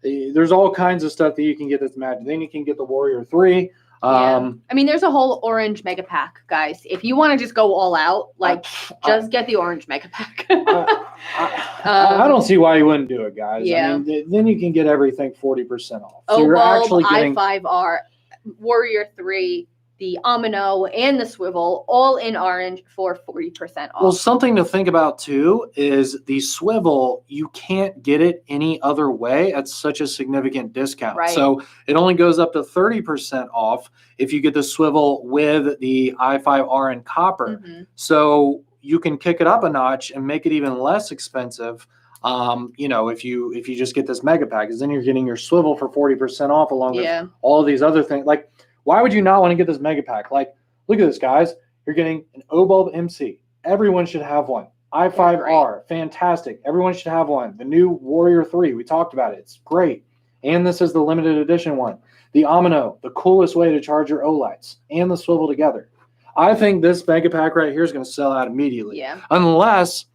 There's all kinds of stuff that you can get that's matching. Then you can get the Warrior 3. I mean, there's a whole orange mega pack, guys. If you want to just go all out, like, just get the orange mega pack. I don't see why you wouldn't do it, guys. Yeah. I mean, then you can get everything 40% off. So Oh, you're well, actually getting i5R, Warrior 3, the Amino, and the Swivel, all in orange for 40% off. Well, something to think about too is the swivel, you can't get it any other way at such a significant discount. Right. So it only goes up to 30% off if you get the swivel with the i5R in copper. So you can kick it up a notch and make it even less expensive. You know, if you just get this mega pack, because then you're getting your swivel for 40% off along with all of these other things. Like, why would you not want to get this mega pack? Like, look at this, guys. You're getting an O-bulb MC. Everyone should have one. i5R, fantastic. Everyone should have one. The new Warrior 3, we talked about it. It's great. And this is the limited edition one. The Amino, the coolest way to charge your Olights, and the swivel together. I think this mega pack right here is going to sell out immediately. Yeah. Unless,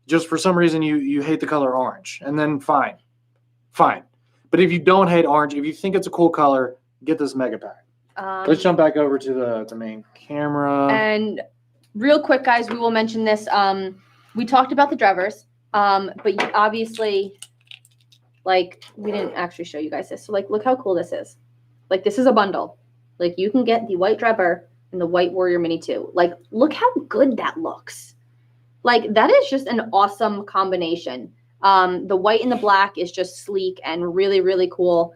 just for some reason, you hate the color orange. And then fine. But if you don't hate orange, if you think it's a cool color, get this mega pack. Let's jump back over to the main camera. And real quick, guys, we will mention this. We talked about the drivers, but obviously, like, we didn't actually show you guys this. So, like, look how cool this is. Like, this is a bundle. Like, you can get the white driver and the white Warrior Mini 2. Like, look how good that looks. Like, that is just an awesome combination. The white and the black is just sleek and really, really cool.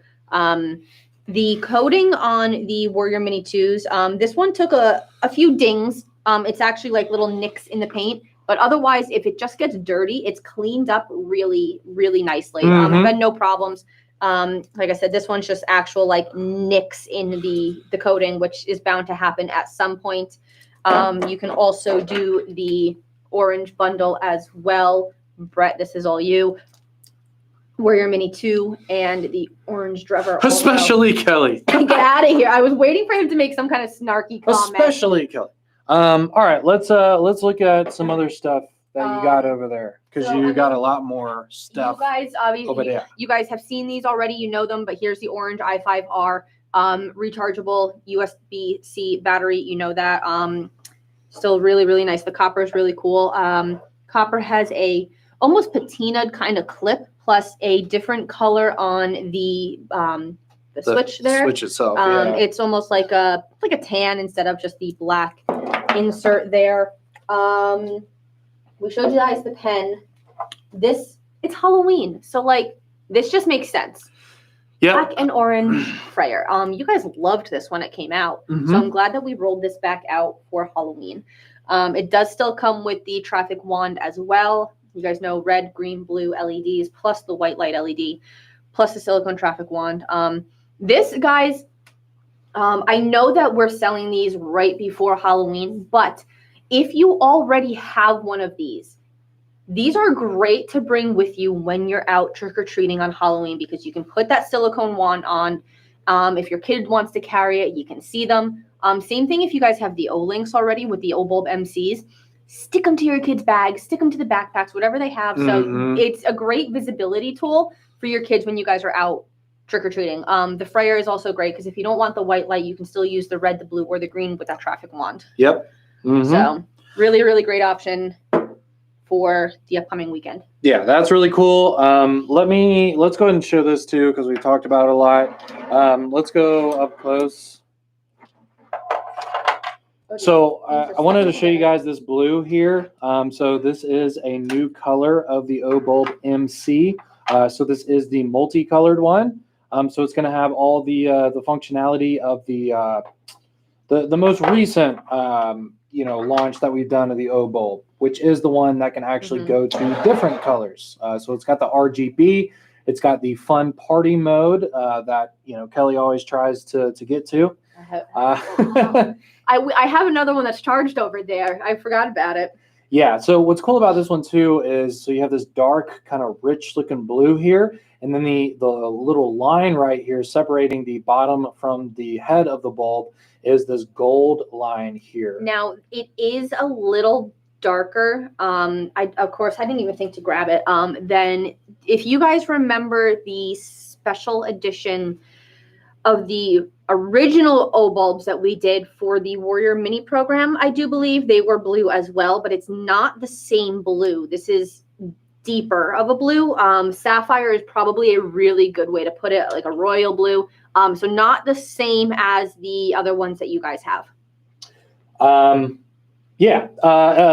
The coating on the Warrior Mini 2s, this one took a few dings. It's actually like little nicks in the paint. But otherwise, if it just gets dirty, it's cleaned up really, really nicely. I've had no problems. Like I said, this one's just actual like nicks in the coating, which is bound to happen at some point. You can also do the orange bundle as well. Brett, this is all you. Warrior Mini 2 and the orange driver. Especially Kelly. Get out of here. I was waiting for him to make some kind of snarky comment. Especially Kelly. All right, let's look at some other stuff that you got over there, because you got a lot more stuff. You guys, obviously, you guys have seen these already. You know them, but here's the orange i5R rechargeable USB-C battery. You know that. Still really, really nice. The copper is really cool. Copper has a almost patinaed kind of clip, plus a different color on the switch there. Switch itself. It's almost like a tan instead of just the black insert there. We showed you guys the pen. It's Halloween, so like this just makes sense. Yeah. Black and orange Freyer. You guys loved this when it came out, so I'm glad that we rolled this back out for Halloween. It does still come with the traffic wand as well. You guys know red, green, blue LEDs, plus the white light LED, plus the silicone traffic wand. This, guys, I know that we're selling these right before Halloween, but if you already have one of these are great to bring with you when you're out trick-or-treating on Halloween, because you can put that silicone wand on. If your kid wants to carry it, you can see them. Same thing if you guys have the O-Links already with the O-Bulb MCs. Stick them to your kids' bags, stick them to the backpacks, whatever they have. So it's a great visibility tool for your kids when you guys are out trick-or-treating. The Freyer is also great because if you don't want the white light, you can still use the red, the blue, or the green with that traffic wand. Yep. So really, really great option for the upcoming weekend. Yeah, that's really cool. Let's go ahead and show this too, because we talked about it a lot. Let's go up close. So I wanted to show you guys this blue here. So this is a new color of the O-Bulb MC. So this is the multicolored one. So it's going to have all the functionality of the most recent launch that we've done of the O-Bulb, which is the one that can actually go to different colors. So it's got the RGB. It's got the fun party mode that Kelly always tries to get to. I have another one that's charged over there. I forgot about it. Yeah, so what's cool about this one too is so you have this dark kind of rich looking blue here, and then the little line right here separating the bottom from the head of the bulb is this gold line here. Now it is a little darker. Of course I didn't even think to grab it. Then if you guys remember the special edition of the original O-Bulbs that we did for the Warrior Mini program, I do believe they were blue as well, but it's not the same blue. This is deeper of a blue. Sapphire is probably a really good way to put it, like a royal blue. So not the same as the other ones that you guys have.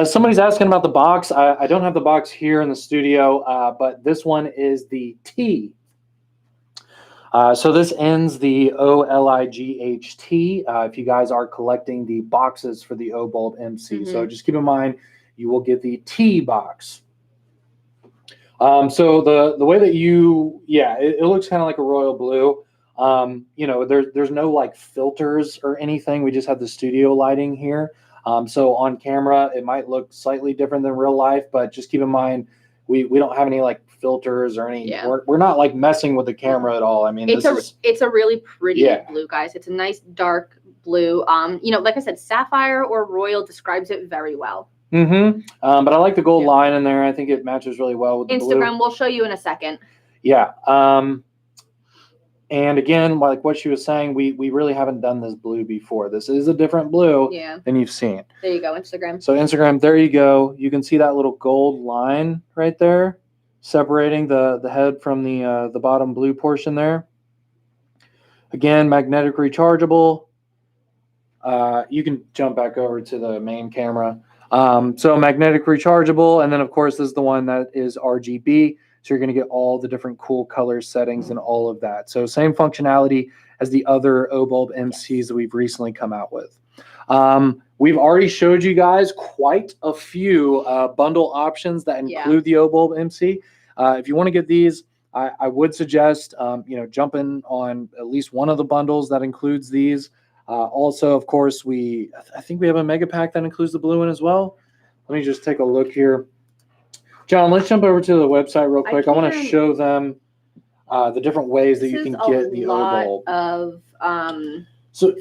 Somebody's asking about the box. I don't have the box here in the studio, but this one is the T. So this ends the OLIGHT if you guys are collecting the boxes for the O-Bulb MC. So just keep in mind, you will get the T box. So the way that it looks kind of like a royal blue. There's no like filters or anything. We just have the studio lighting here. So on camera, it might look slightly different than real life, but just keep in mind, we don't have any like filters or any. Yeah. We're not like messing with the camera at all. I mean, it's a really pretty blue, guys. It's a nice dark blue. Like I said, sapphire or royal describes it very well. But I like the gold line in there. I think it matches really well with the Instagram. blue. We'll show you in a second. Yeah. And again, like what she was saying, we really haven't done this blue before. This is a different blue than you've seen. There you go, Instagram. So Instagram, there you go. You can see that little gold line right there, separating the head from the bottom blue portion there. Again, magnetic rechargeable. You can jump back over to the main camera. So magnetic rechargeable, and then of course this is the one that is RGB. So you're going to get all the different cool color settings and all of that. So same functionality as the other O-Bulb MCs that we've recently come out with. We've already showed you guys quite a few bundle options that include the O-Bulb MC. If you want to get these, I would suggest jumping on at least one of the bundles that includes these. Also, of course, I think we have a mega pack that includes the blue one as well. Let me just take a look here. John, let's jump over to the website real quick. I want to show them the different ways that you can get the O-Bulb. Of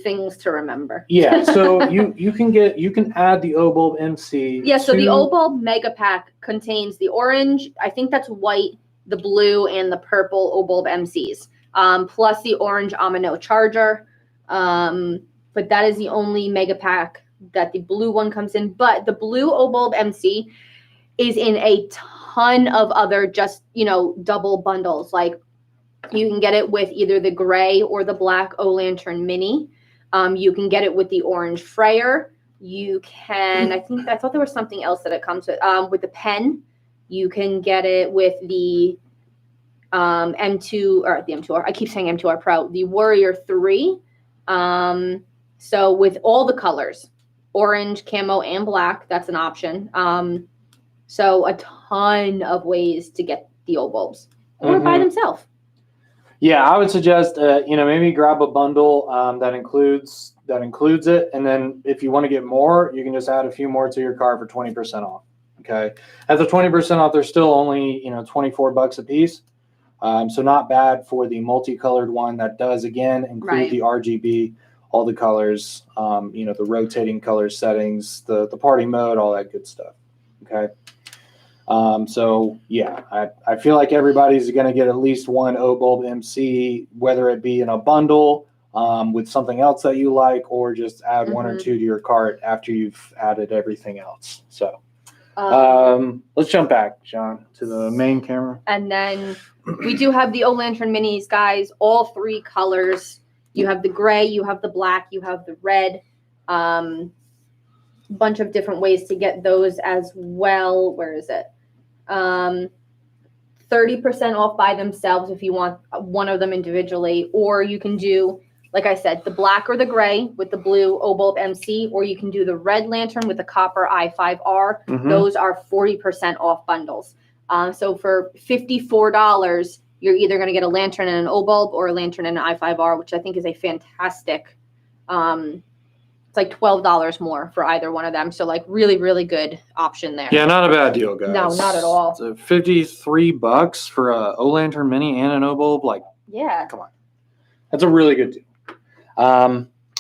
things to remember. Yeah, so you can add the O-Bulb MC. Yeah, so the O-Bulb mega pack contains the orange, I think that's white, the blue, and the purple O-Bulb MCs, plus the orange Amino charger. But that is the only mega pack that the blue one comes in. But the blue O-Bulb MC is in a ton of other double bundles. Like you can get it with either the gray or the black O-Lantern Mini. You can get it with the orange Freyer. You can, I thought there was something else that it comes with the pen. You can get it with the M2 or the M2R. I keep saying M2R Pro, the Warrior 3. So with all the colors, orange, camo, and black, that's an option. So a ton of ways to get the O-Bulbs or by themselves. Yeah, I would suggest maybe grab a bundle that includes it, and then if you want to get more, you can just add a few more to your cart for 20% off. Okay, at the 20% off, they're still only $24 a piece. So not bad for the multicolored one that does again include the RGB, all the colors, the rotating color settings, the party mode, all that good stuff. Okay. I feel like everybody's going to get at least one O-Bulb MC, whether it be in a bundle with something else that you like, or just add one or two to your cart after you've added everything else. So Let's jump back, John, to the main camera. And then we do have the O Lantern minis, guys, all 3 colors. You have the gray, you have the black, you have the red. Bunch of different ways to get those as well. Where is it? 30% off by themselves if you want one of them individually, or you can do, like I said, the black or the gray with the blue O-Bulb MC, or you can do the red lantern with the copper i5R. Those are 40% off bundles. So for $54, you're either going to get a lantern and an O-Bulb or a lantern and an i5R, which I think is a fantastic, it's like $12 more for either one of them. So like really, really good option there. Yeah, not a bad deal, guys. No, not at all. So $53 for a O Lantern Mini and an O-Bulb. Like, yeah, come on, that's a really good deal.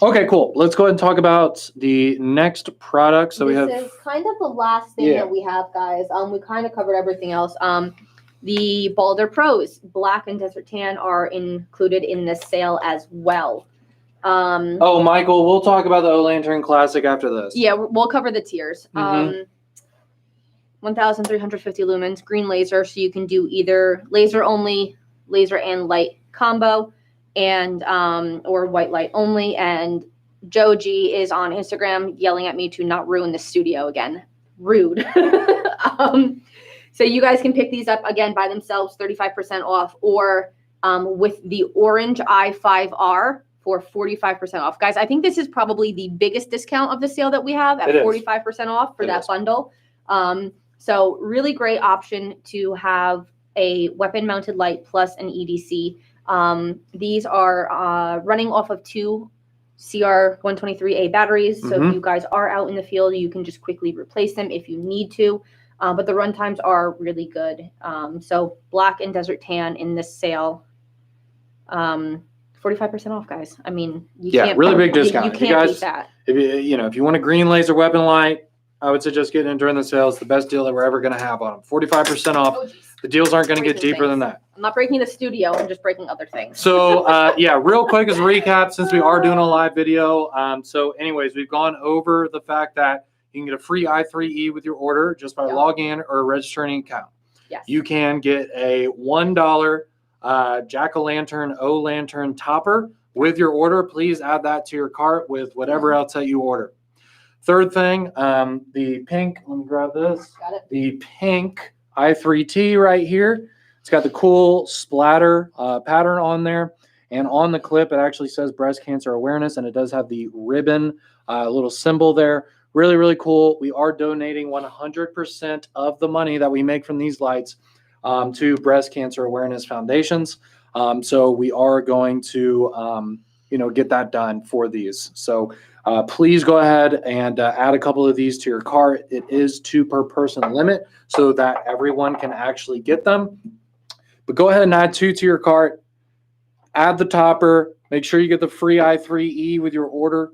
Okay, cool. Let's go ahead and talk about the next product. So this is kind of the last thing that we have, guys. We kind of covered everything else. The Baldr Pros, black and desert tan, are included in this sale as well. Michael, we'll talk about the O Lantern Classic after this. Yeah, we'll cover the tiers. 1,350 lumens, green laser, so you can do either laser only, laser and light combo, and or white light only. And Joji is on Instagram yelling at me to not ruin the studio again. Rude. So you guys can pick these up again by themselves, 35% off, or with the orange i5R for 45% off. Guys, I think this is probably the biggest discount of the sale that we have at 45% off for that bundle. So really great option to have a weapon mounted light plus an EDC. These are running off of 2 CR123A batteries. So if you guys are out in the field, you can just quickly replace them if you need to. But the run times are really good. So black and desert tan in this sale. 45% off, guys. I mean, you can't really big discount. You can't beat that. If you want a green laser weapon light, I would suggest getting it during the sale. It's the best deal that we're ever going to have on them. 45% off. Oh, the deals aren't going to get deeper than that. I'm not breaking the studio. I'm just breaking other things. So, real quick as a recap, since we are doing a live video. So anyways, we've gone over the fact that you can get a free i3E with your order just by logging in or registering an account. Yes. You can get a $1 Jack-o'-lantern O-Lantern topper with your order. Please add that to your cart with whatever else that you order. Third thing, the pink, let me grab this. Got it. The pink i3T right here. It's got the cool splatter pattern on there. And on the clip, it actually says breast cancer awareness, and it does have the ribbon little symbol there. Really, really cool. We are donating 100% of the money that we make from these lights to breast cancer awareness foundations. So we are going to, get that done for these. So please go ahead and add a couple of these to your cart. It is 2 per person limit so that everyone can actually get them. But go ahead and add 2 to your cart. Add the topper. Make sure you get the free i3E with your order.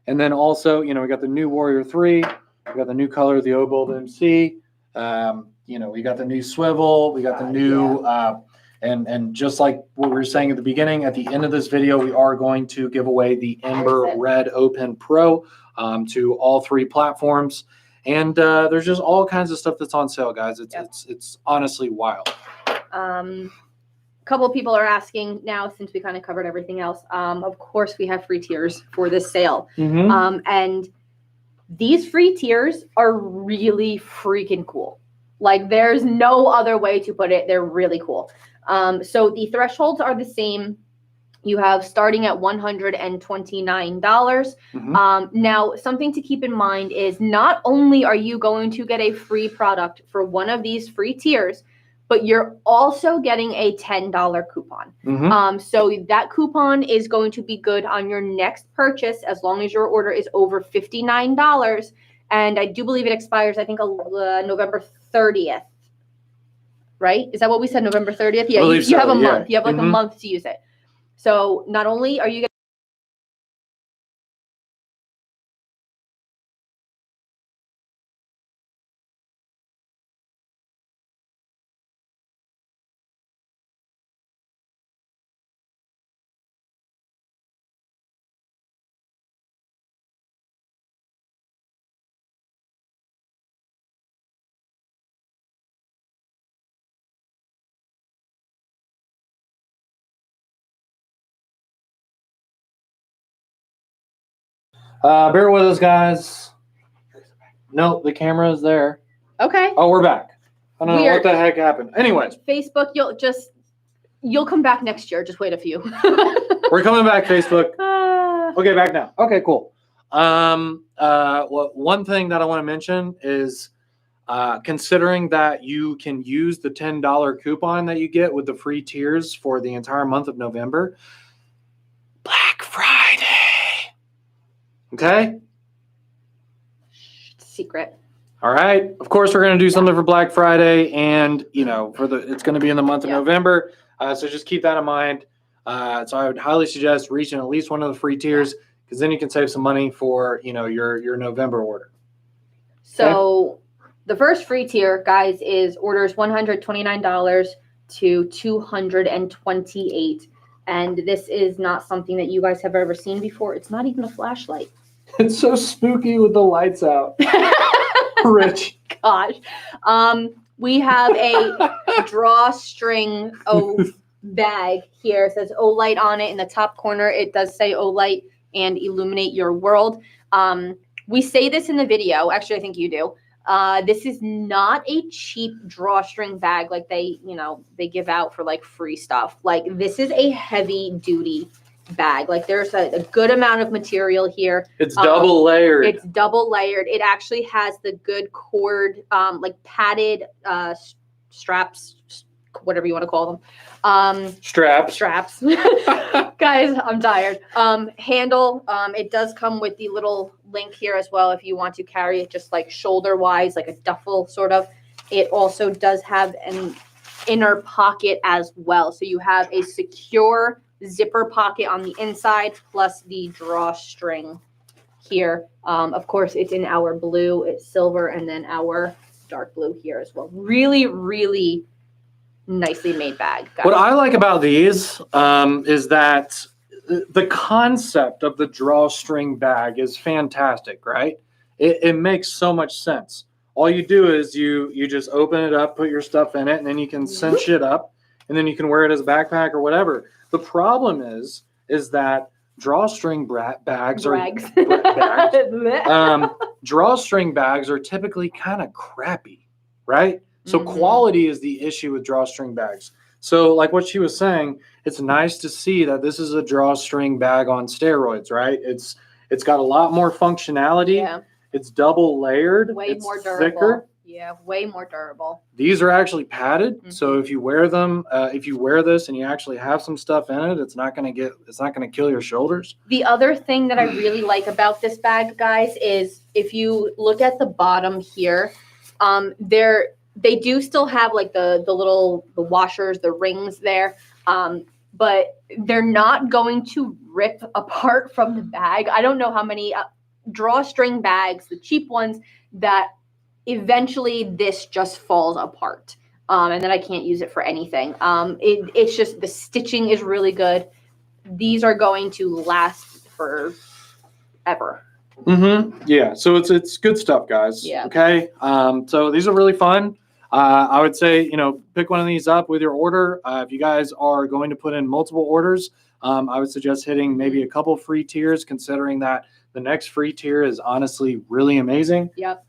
And then also, we got the new Warrior 3. We got the new color of the O-Bulb MC. We got the new Swivel. We got the new, and just like what we were saying at the beginning, at the end of this video, we are going to give away the Ember Red Open Pro to all 3 platforms. And there's just all kinds of stuff that's on sale, guys. It's honestly wild. A couple of people are asking now, since we kind of covered everything else. Of course, we have free tiers for this sale. And these free tiers are really freaking cool. Like, there's no other way to put it. They're really cool. So the thresholds are the same. You have starting at $129. Now, something to keep in mind is not only are you going to get a free product for one of these free tiers, but you're also getting a $10 coupon. So that coupon is going to be good on your next purchase as long as your order is over $59. And I do believe it expires, I think, November 30th. Right? Is that what we said, November 30th? Yeah, you have a month. You have like a month to use it. So not only are you getting Bear with us, guys. No, the camera is there. Okay. Oh, we're back. I don't know Weird. what the heck happened. Anyways, Facebook, you'll come back next year. Just wait a few. we're coming back, Facebook. Ah. Okay, back now. Okay, cool. Well, one thing that I want to mention is considering that you can use the $10 coupon that you get with the free tiers for the entire month of November, Black Friday. Okay? Secret. All right. Of course, we're going to do something for Black Friday, and it's going to be in the month of November. So just keep that in mind. So I would highly suggest reaching at least one of the free tiers, because then you can save some money for your November order. So the first free tier, guys, is orders $129 to $228, and this is not something that you guys have ever seen before. It's not even a flashlight. It's so spooky with the lights out. Rich. Gosh. We have a drawstring bag here. It says Olight on it. In the top corner, it does say Olight and illuminate your world. We say this in the video. Actually, I think you do. This is not a cheap drawstring bag like they give out for like free stuff. Like, this is a heavy duty bag. Like, there's a good amount of material here. It's double layered. It's double layered. It actually has the good cord, like padded straps, whatever you want to call them. Straps. Guys, I'm tired. Handle. It does come with the little link here as well if you want to carry it just like shoulder wise, like a duffel sort of. It also does have an inner pocket as well. So you have a secure zipper pocket on the inside plus the drawstring here. Of course, it's in our blue, it's silver, and then our dark blue here as well. Really, really nicely made bag, guys. What I like about these is that the concept of the drawstring bag is fantastic, right? It makes so much sense. All you do is you just open it up, put your stuff in it, and then you can cinch it up, and then you can wear it as a backpack or whatever. The problem is that drawstring bags drawstring bags are typically kind of crappy, right? So quality is the issue with drawstring bags. So like what she was saying, it's nice to see that this is a drawstring bag on steroids, right? It's got a lot more functionality. Yeah. It's double layered. Way it's more durable. Thicker. Yeah, way more durable. These are actually padded, so if you wear them, if you wear this and you actually have some stuff in it, it's not going to kill your shoulders. The other thing that I really like about this bag, guys, is if you look at the bottom here, they do still have like the washers, the rings there, but they're not going to rip apart from the bag. I don't know how many drawstring bags, the cheap ones, that eventually this just falls apart, and then I can't use it for anything. It's just the stitching is really good. These are going to last forever. Yeah, so it's good stuff, guys. Yeah. Okay. So these are really fun. I would say, pick one of these up with your order. If you guys are going to put in multiple orders, I would suggest hitting maybe a couple free tiers, considering that the next free tier is honestly really amazing. Yep.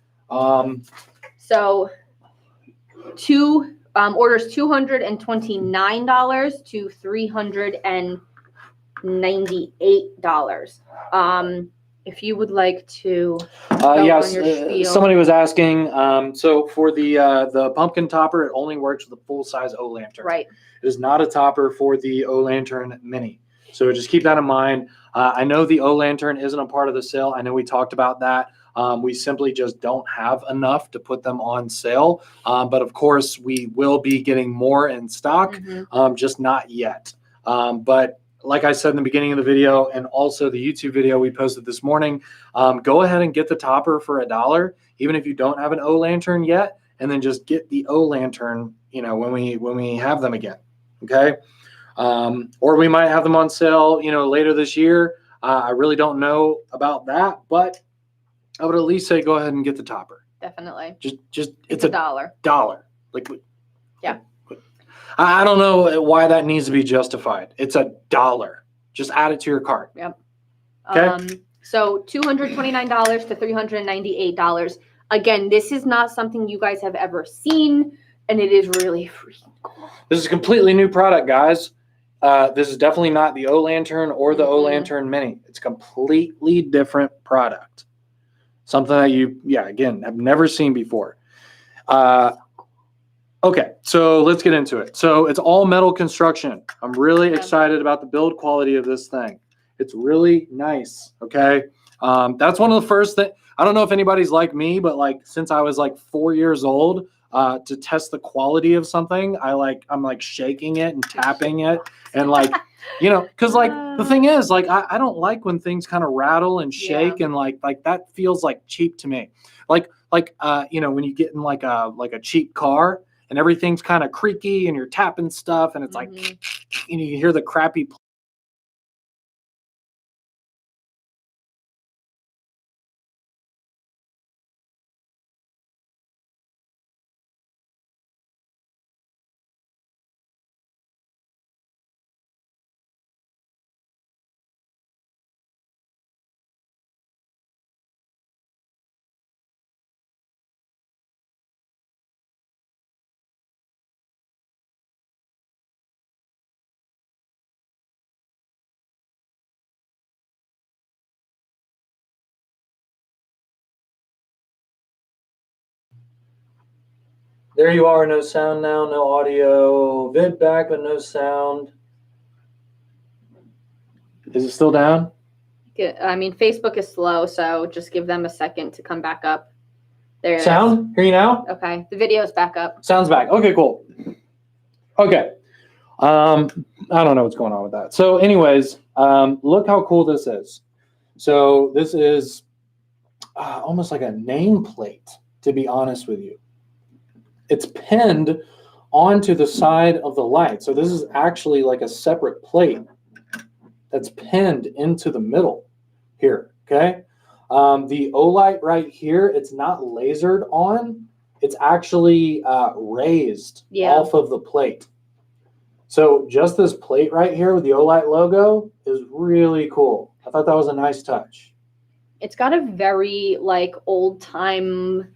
So orders $229 to $398. If you would like to yes, on your spiel. Somebody was asking, so for the pumpkin topper, it only works with a full-size O lantern. Right. It is not a topper for the O lantern mini. So just keep that in mind. I know the O lantern isn't a part of the sale. I know we talked about that. We simply just don't have enough to put them on sale. But of course, we will be getting more in stock, just not yet. But like I said in the beginning of the video, and also the YouTube video we posted this morning, go ahead and get the topper for $1, even if you don't have an O lantern yet, and then just get the O lantern, when we have them again. Okay. Or we might have them on sale, later this year. I really don't know about that, but I would at least say go ahead and get the topper. Definitely. Just it's a $1. Like, yeah. I don't know why that needs to be justified. It's $1. Just add it to your cart. Yep. Okay. So $229 to $398. Again, this is not something you guys have ever seen, and it is really freaking cool. This is a completely new product, guys. This is definitely not the O Lantern or the O Lantern Mini. It's a completely different product. Something that you, again, have never seen before. Okay, so let's get into it. So it's all metal construction. I'm really excited about the build quality of this thing. It's really nice, okay? That's one of the first things. I don't know if anybody's like me, but like since I was like 4 years old, to test the quality of something, I'm like shaking it and tapping it and like, you know, because like the thing is like I don't like when things kind of rattle and shake and like that feels like cheap to me. Like you know, when you get in like a cheap car and everything's kind of creaky and you're tapping stuff and it's like, you know, you hear the crappy. There you are, no sound now, no audio. Vid back, but no sound. Is it still down? I mean, Facebook is slow, so just give them a second to come back up. There it is. Sound? Hear you now? Okay, the video's back up. Sounds back. Okay, cool. Okay. I don't know what's going on with that. So anyways, look how cool this is. So this is almost like a nameplate, to be honest with you. It's pinned onto the side of the light. So this is actually like a separate plate that's pinned into the middle here, okay? The Olight right here, it's not lasered on. It's actually raised off of the plate. So just this plate right here with the Olight logo is really cool. I thought that was a nice touch. It's got a very like old time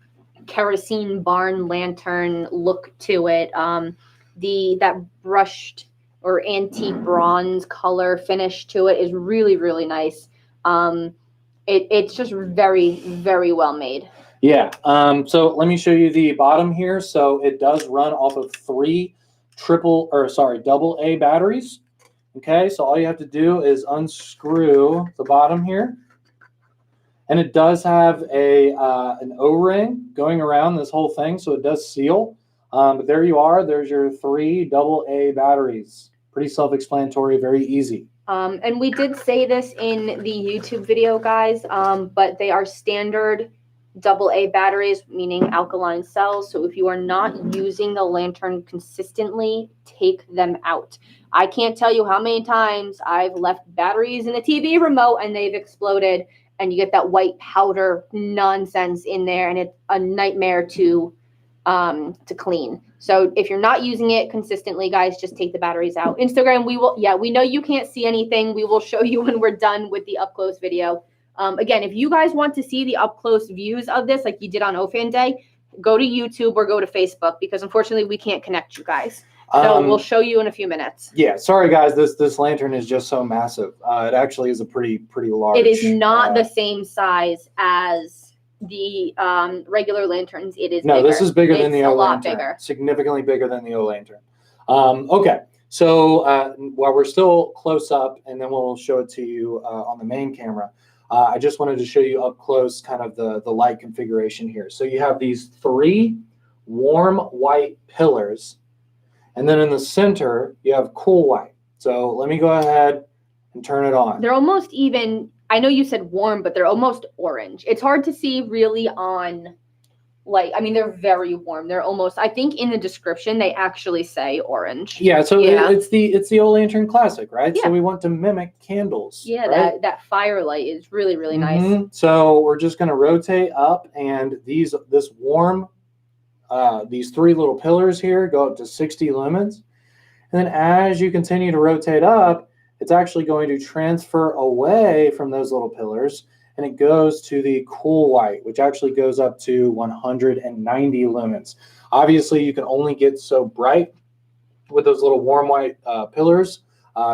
kerosene barn lantern look to it. That brushed or antique bronze color finish to it is really, really nice. It's just very, very well made. Yeah. So let me show you the bottom here. So it does run off of 3 double A batteries. Okay. So all you have to do is unscrew the bottom here. And it does have an O-ring going around this whole thing, so it does seal. But there you are. There's your 3 double A batteries. Pretty self-explanatory, very easy. And we did say this in the YouTube video, guys, but they are standard double A batteries, meaning alkaline cells. So if you are not using the lantern consistently, take them out. I can't tell you how many times I've left batteries in a TV remote and they've exploded. And you get that white powder nonsense in there, and it's a nightmare to clean. So if you're not using it consistently, guys, just take the batteries out. Instagram, we know you can't see anything. We will show you when we're done with the up close video. Again, if you guys want to see the up close views of this, like you did on OFAN Day, go to YouTube or go to Facebook, because unfortunately we can't connect you guys. So we'll show you in a few minutes. Yeah, sorry guys, this lantern is just so massive. It actually is a pretty large. It is not the same size as the regular lanterns. It is bigger. This is bigger than the O lantern. It's a lot bigger. Significantly bigger than the O lantern. Okay, so while we're still close up, and then we'll show it to you on the main camera, I just wanted to show you up close kind of the light configuration here. So you have these 3 warm white pillars. And then in the center, you have cool white. So let me go ahead and turn it on. They're almost even, I know you said warm, but they're almost orange. It's hard to see really on, like, I mean, they're very warm. They're almost, I think in the description, they actually say orange. Yeah, so it's the O Lantern Classic, right? Yeah. So we want to mimic candles. Yeah, right? that firelight is really, really nice. So we're just going to rotate up, and these 3 little pillars here go up to 60 lumens. And then as you continue to rotate up, it's actually going to transfer away from those little pillars and it goes to the cool white, which actually goes up to 190 lumens. Obviously, you can only get so bright with those little warm white pillars.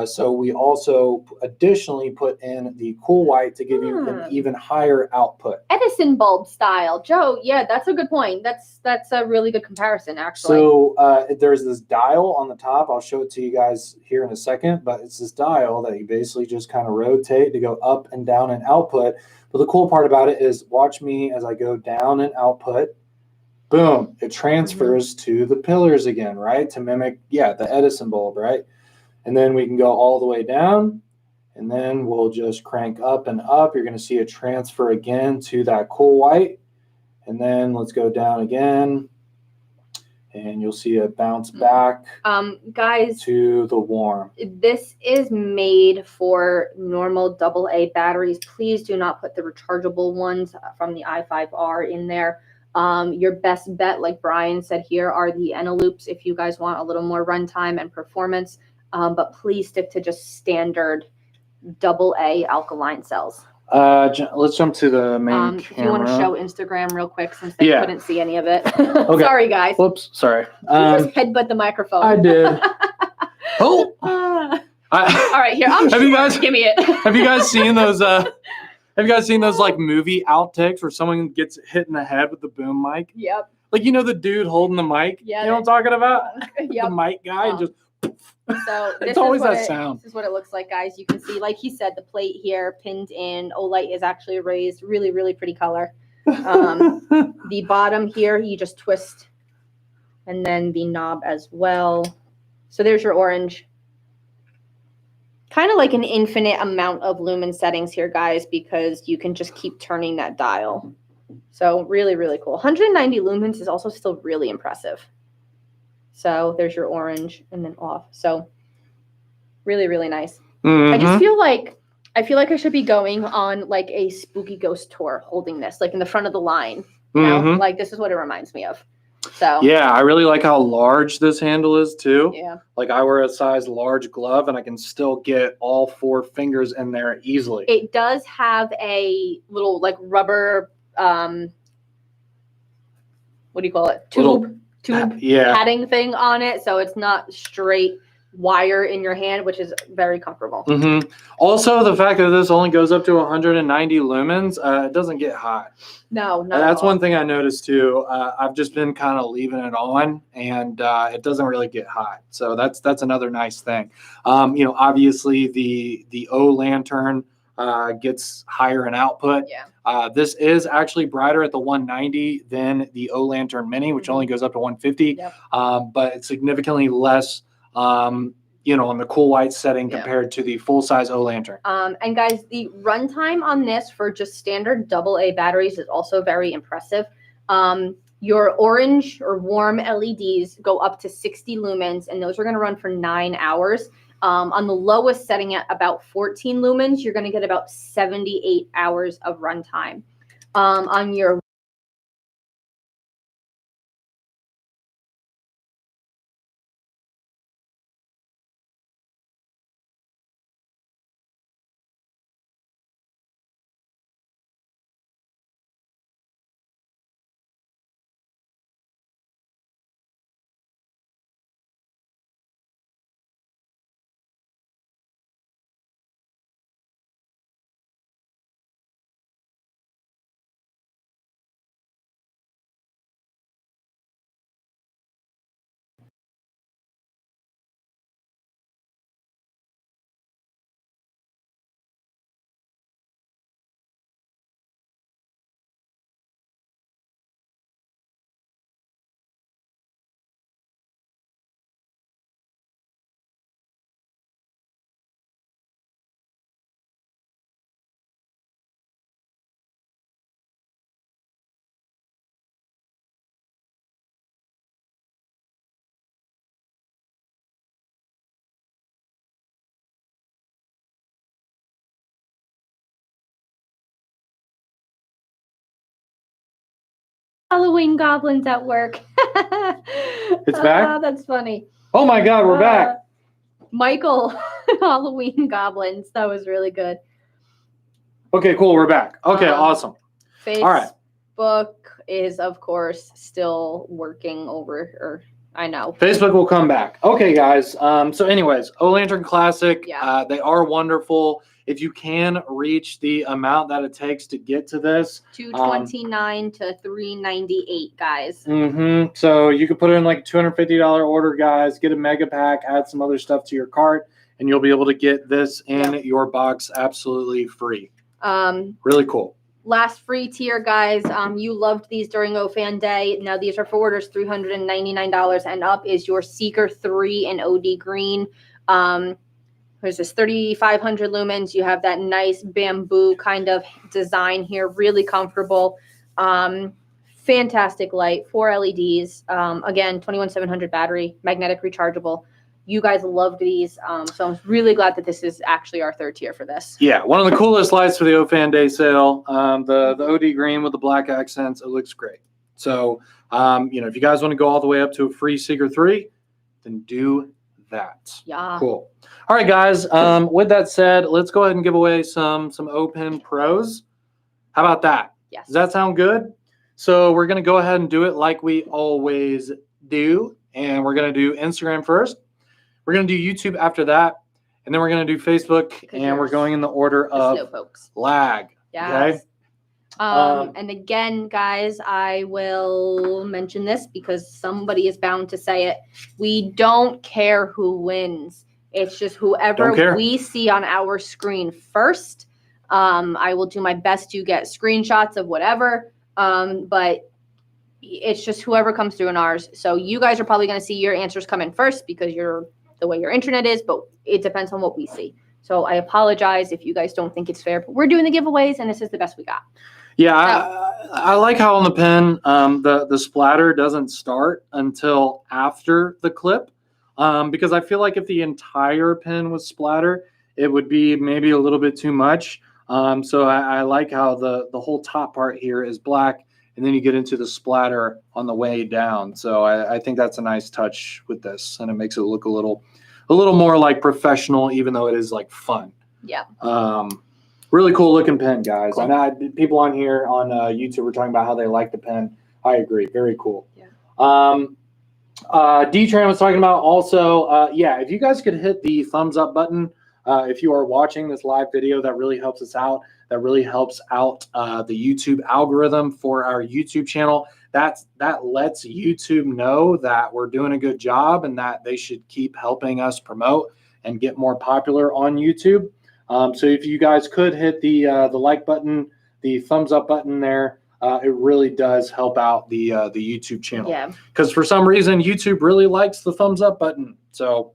So we also additionally put in the cool white to give you an even higher output. Edison bulb style. Joe, yeah, that's a good point. That's a really good comparison, actually. So there's this dial on the top. I'll show it to you guys here in a second, but it's this dial that you basically just kind of rotate to go up and down in output. But the cool part about it is watch me as I go down in output. Boom, it transfers to the pillars again, right? To mimic, the Edison bulb, right? And then we can go all the way down, and then we'll just crank up and up. You're going to see a transfer again to that cool white. And then let's go down again, and you'll see a bounce back guys, to the warm. This is made for normal AA batteries. Please do not put the rechargeable ones from the i5R in there. Your best bet, like Brian said here, are the Eneloops if you guys want a little more runtime and performance. But please stick to just standard AA alkaline cells. Let's jump to the main camera. If you want to show Instagram real quick, since they couldn't see any of it. Okay. Sorry, guys. Whoops, sorry. You just headbutt the microphone. I did. Oh. All right, here. Give me it. Have you guys seen those? Have you guys seen those like movie outtakes where someone gets hit in the head with the boom mic? Yep. Like the dude holding the mic. Yeah. You know what I'm talking about? Yep. The mic guy just. So it's always that sound. This is what it looks like, guys. You can see, like he said, the plate here pinned in. Olight is actually raised. Really, really pretty color. The bottom here, you just twist, and then the knob as well. So there's your orange. Kind of like an infinite amount of lumen settings here, guys, because you can just keep turning that dial. So really, really cool. 190 lumens is also still really impressive. So there's your orange and then off. So really, really nice. I just feel like I should be going on like a spooky ghost tour holding this, like in the front of the line. You know? Like this is what it reminds me of. So yeah, I really like how large this handle is too. Yeah. Like I wear a size large glove and I can still get all 4 fingers in there easily. It does have a little like rubber what do you call it? Tube padding thing on it, so it's not straight wire in your hand, which is very comfortable. Also, the fact that this only goes up to 190 lumens, it doesn't get hot. No, not that's one thing I noticed too. I've just been kind of leaving it on, and it doesn't really get hot. So that's another nice thing. Obviously the O lantern gets higher in output. Yeah. This is actually brighter at the 190 than the O Lantern Mini, which only goes up to 150. Yep. But it's significantly less, on the cool white setting compared to the full size O Lantern. And guys, the runtime on this for just standard AA batteries is also very impressive. Your orange or warm LEDs go up to 60 lumens, and those are going to run for 9 hours. On the lowest setting at about 14 lumens, you're going to get about 78 hours of runtime. On your Halloween goblins at work. It's back? That's funny. Oh my God, we're back. Michael, Halloween goblins. That was really good. Okay, cool. We're back. Okay, Um, awesome. Facebook All right. is, of course, still working or I know. Facebook will come back. Okay, guys. So anyways, O-Lantern Classic, Yeah. they are wonderful. If you can reach the amount that it takes to get to this. $229 to $398, guys. So you could put in like $250 order, guys, get a mega pack, add some other stuff to your cart, and you'll be able to get this in your box absolutely free. Really cool. Last free tier, guys. You loved these during OFAN Day. Now these are for orders $399 and up. Is your Seeker 3 in OD green. There's this 3,500 lumens. You have that nice bamboo kind of design here. Really comfortable. Fantastic light. 4 LEDs. Again, 21700 battery, magnetic rechargeable. You guys loved these, so I'm really glad that this is actually our third tier for this. Yeah, one of the coolest lights for the OFAN Day sale. The OD green with the black accents, it looks great. So, if you guys want to go all the way up to a free Seeker 3, then do that. Yeah. Cool. All right, guys. With that said, let's go ahead and give away some OPen Pros. How about that? Yes. Does that sound good? So we're going to go ahead and do it like we always do, and we're going to do Instagram first. We're going to do YouTube after that, and then we're going to do Facebook, and we're going in the order of lag. Yes. Okay. And again, guys, I will mention this because somebody is bound to say it. We don't care who wins. It's just whoever we see on our screen first. I will do my best to get screenshots of whatever, but it's just whoever comes through in ours. So you guys are probably going to see your answers come in first because you're the way your internet is, but it depends on what we see. So I apologize if you guys don't think it's fair, but we're doing the giveaways and this is the best we got. Yeah, I like how on the pen, the splatter doesn't start until after the clip, because I feel like if the entire pen was splatter, it would be maybe a little bit too much. So I like how the whole top part here is black, and then you get into the splatter on the way down. So I think that's a nice touch with this, and it makes it look a little more like professional, even though it is like fun. Yeah. Really cool looking pen, guys. Cool. And people on here on YouTube were talking about how they like the pen. I agree. Very cool. Yeah. D-Tran was talking about also, if you guys could hit the thumbs up button if you are watching this live video, that really helps us out. That really helps out the YouTube algorithm for our YouTube channel. That lets YouTube know that we're doing a good job and that they should keep helping us promote and get more popular on YouTube. So if you guys could hit the like button, the thumbs up button there, it really does help out the YouTube channel. Yeah. Because for some reason, YouTube really likes the thumbs up button. So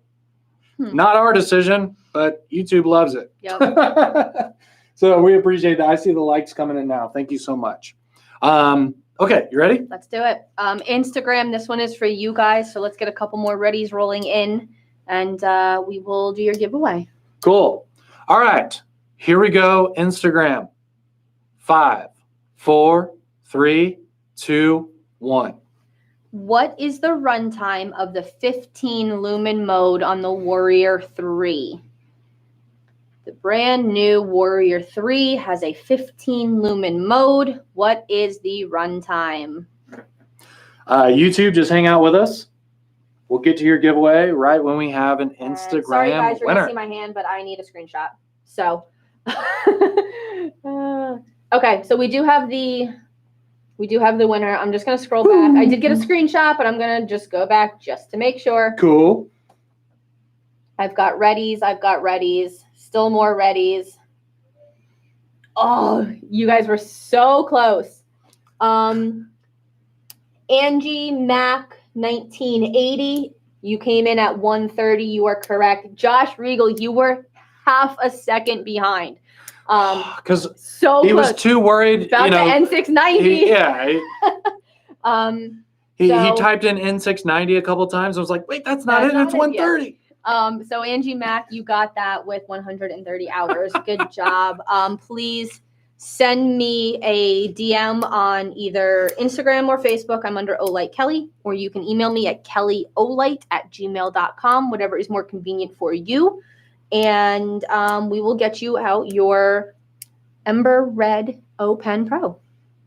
not our decision, but YouTube loves it. Yep. So we appreciate that. I see the likes coming in now. Thank you so much. Okay, you ready? Let's do it. Instagram, this one is for you guys. So let's get a couple more readies rolling in and we will do your giveaway. Cool. All right, here we go. Instagram. 5, 4, 3, 2, 1. What is the runtime of the 15 lumen mode on the Warrior 3? The brand new Warrior 3 has a 15 lumen mode. What is the runtime? YouTube, just hang out with us. We'll get to your giveaway right when we have an Instagram sorry guys, you're winner. gonna see my hand, but I need a screenshot. So, okay, so we do have the winner. I'm just gonna scroll back. I did get a screenshot, but I'm gonna just go back just to make sure. Cool. I've got readies. Still more readies. Oh, you guys were so close. Angie Mac 1980. You came in at 130. You are correct. Josh Regal, you were half a second behind. Because so he close. was too worried. About the N690. He typed in N690 a couple times. I was like, wait, that's not it. It's 130. So Angie Mac, you got that with 130 hours. Good job. Please send me a DM on either Instagram or Facebook. I'm under Olight Kelly, or you can email me at kellyolight@gmail.com, whatever is more convenient for you. And we will get you out your Ember Red O Pen Pro.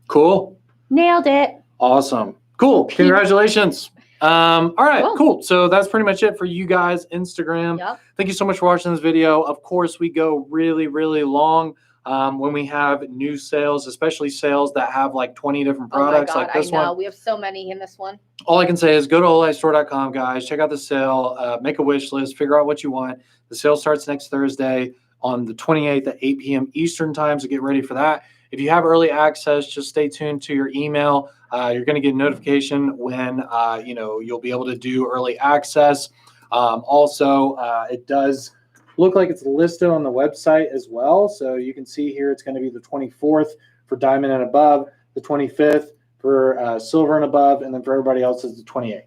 Cool. Nailed it. Awesome. Cool. Congratulations. All right, cool. So that's pretty much it for you guys. Instagram. Yep. Thank you so much for watching this video. Of course, we go really, really long when we have new sales, especially sales that have like 20 different products oh my God, like this I know. one. We have so many in this one. All I can say is go to olightstore.com, guys. Check out the sale. Make a wish list. Figure out what you want. The sale starts next Thursday on the 28th at 8 p.m. Eastern time, so get ready for that. If you have early access, just stay tuned to your email. You're going to get a notification when you'll be able to do early access. Also, it does look like it's listed on the website as well. So you can see here it's going to be the 24th for diamond and above, the 25th for silver and above, and then for everybody else is the 28th.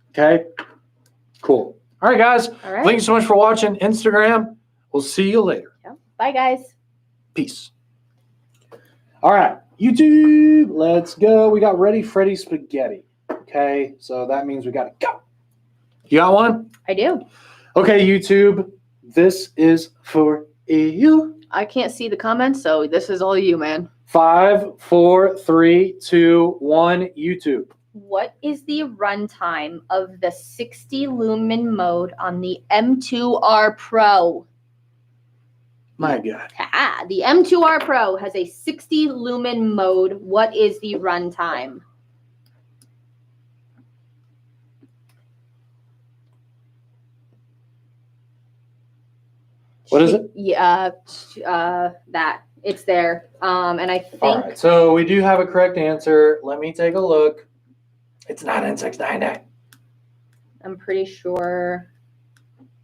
Okay, cool. All right, guys. All right. Thank you so much for watching Instagram. We'll see you later. Yeah. Bye, guys. Peace. All right, YouTube, let's go. We got Ready Freddy Spaghetti. Okay, so that means we got to go. You got one? I do. Okay, YouTube, this is for you. I can't see the comments, so this is all you, man. 5, 4, 3, 2, 1, YouTube. What is the runtime of the 60 lumen mode on the M2R Pro? My God. The M2R Pro has a 60 lumen mode. What is the runtime? What is it? Yeah, that. It's there. And I think. All right, so we do have a correct answer. Let me take a look. It's 99699. I'm pretty sure.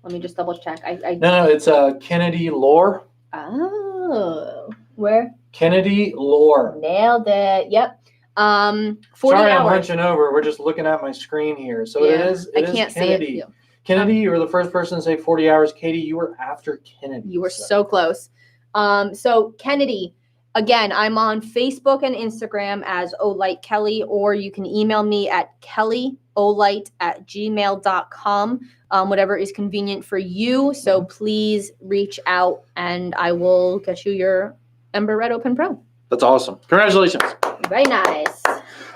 Let me just double check. No, it's Kennedy Lore. Oh, where? Kennedy Lore. Nailed it. Yep. 40 Sorry, I'm hours. hunching over. We're just looking at my screen here. So it is can't Kennedy. see it. Kennedy, you were the first person to say 40 hours. Katie, you were after Kennedy. You were so close. So Kennedy, again, I'm on Facebook and Instagram as Olight Kelly, or you can email me at kellyolight@gmail.com. Whatever is convenient for you. So please reach out and I will get you your Ember Red Open Pro. That's awesome. Congratulations. Very nice.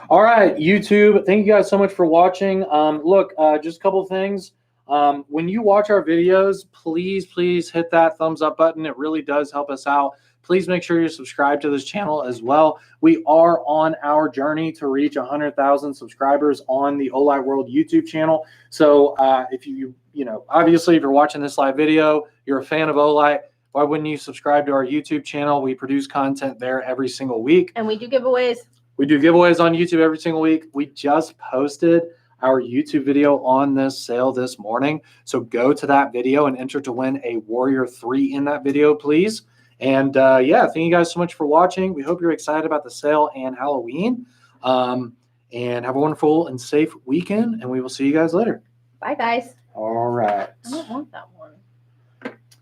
All right, YouTube. Thank you guys so much for watching. Look, just a couple things. When you watch our videos, please hit that thumbs up button. It really does help us out. Please make sure you subscribe to this channel as well. We are on our journey to reach 100,000 subscribers on the Olight World YouTube channel. So if obviously if you're watching this live video, you're a fan of Olight, why wouldn't you subscribe to our YouTube channel? We produce content there every single week. And we do giveaways. We do giveaways on YouTube every single week. We just posted our YouTube video on this sale this morning. So go to that video and enter to win a Warrior 3 in that video, please. And thank you guys so much for watching. We hope you're excited about the sale and Halloween. And have a wonderful and safe weekend. And we will see you guys later. Bye, guys. All right. I don't want that one.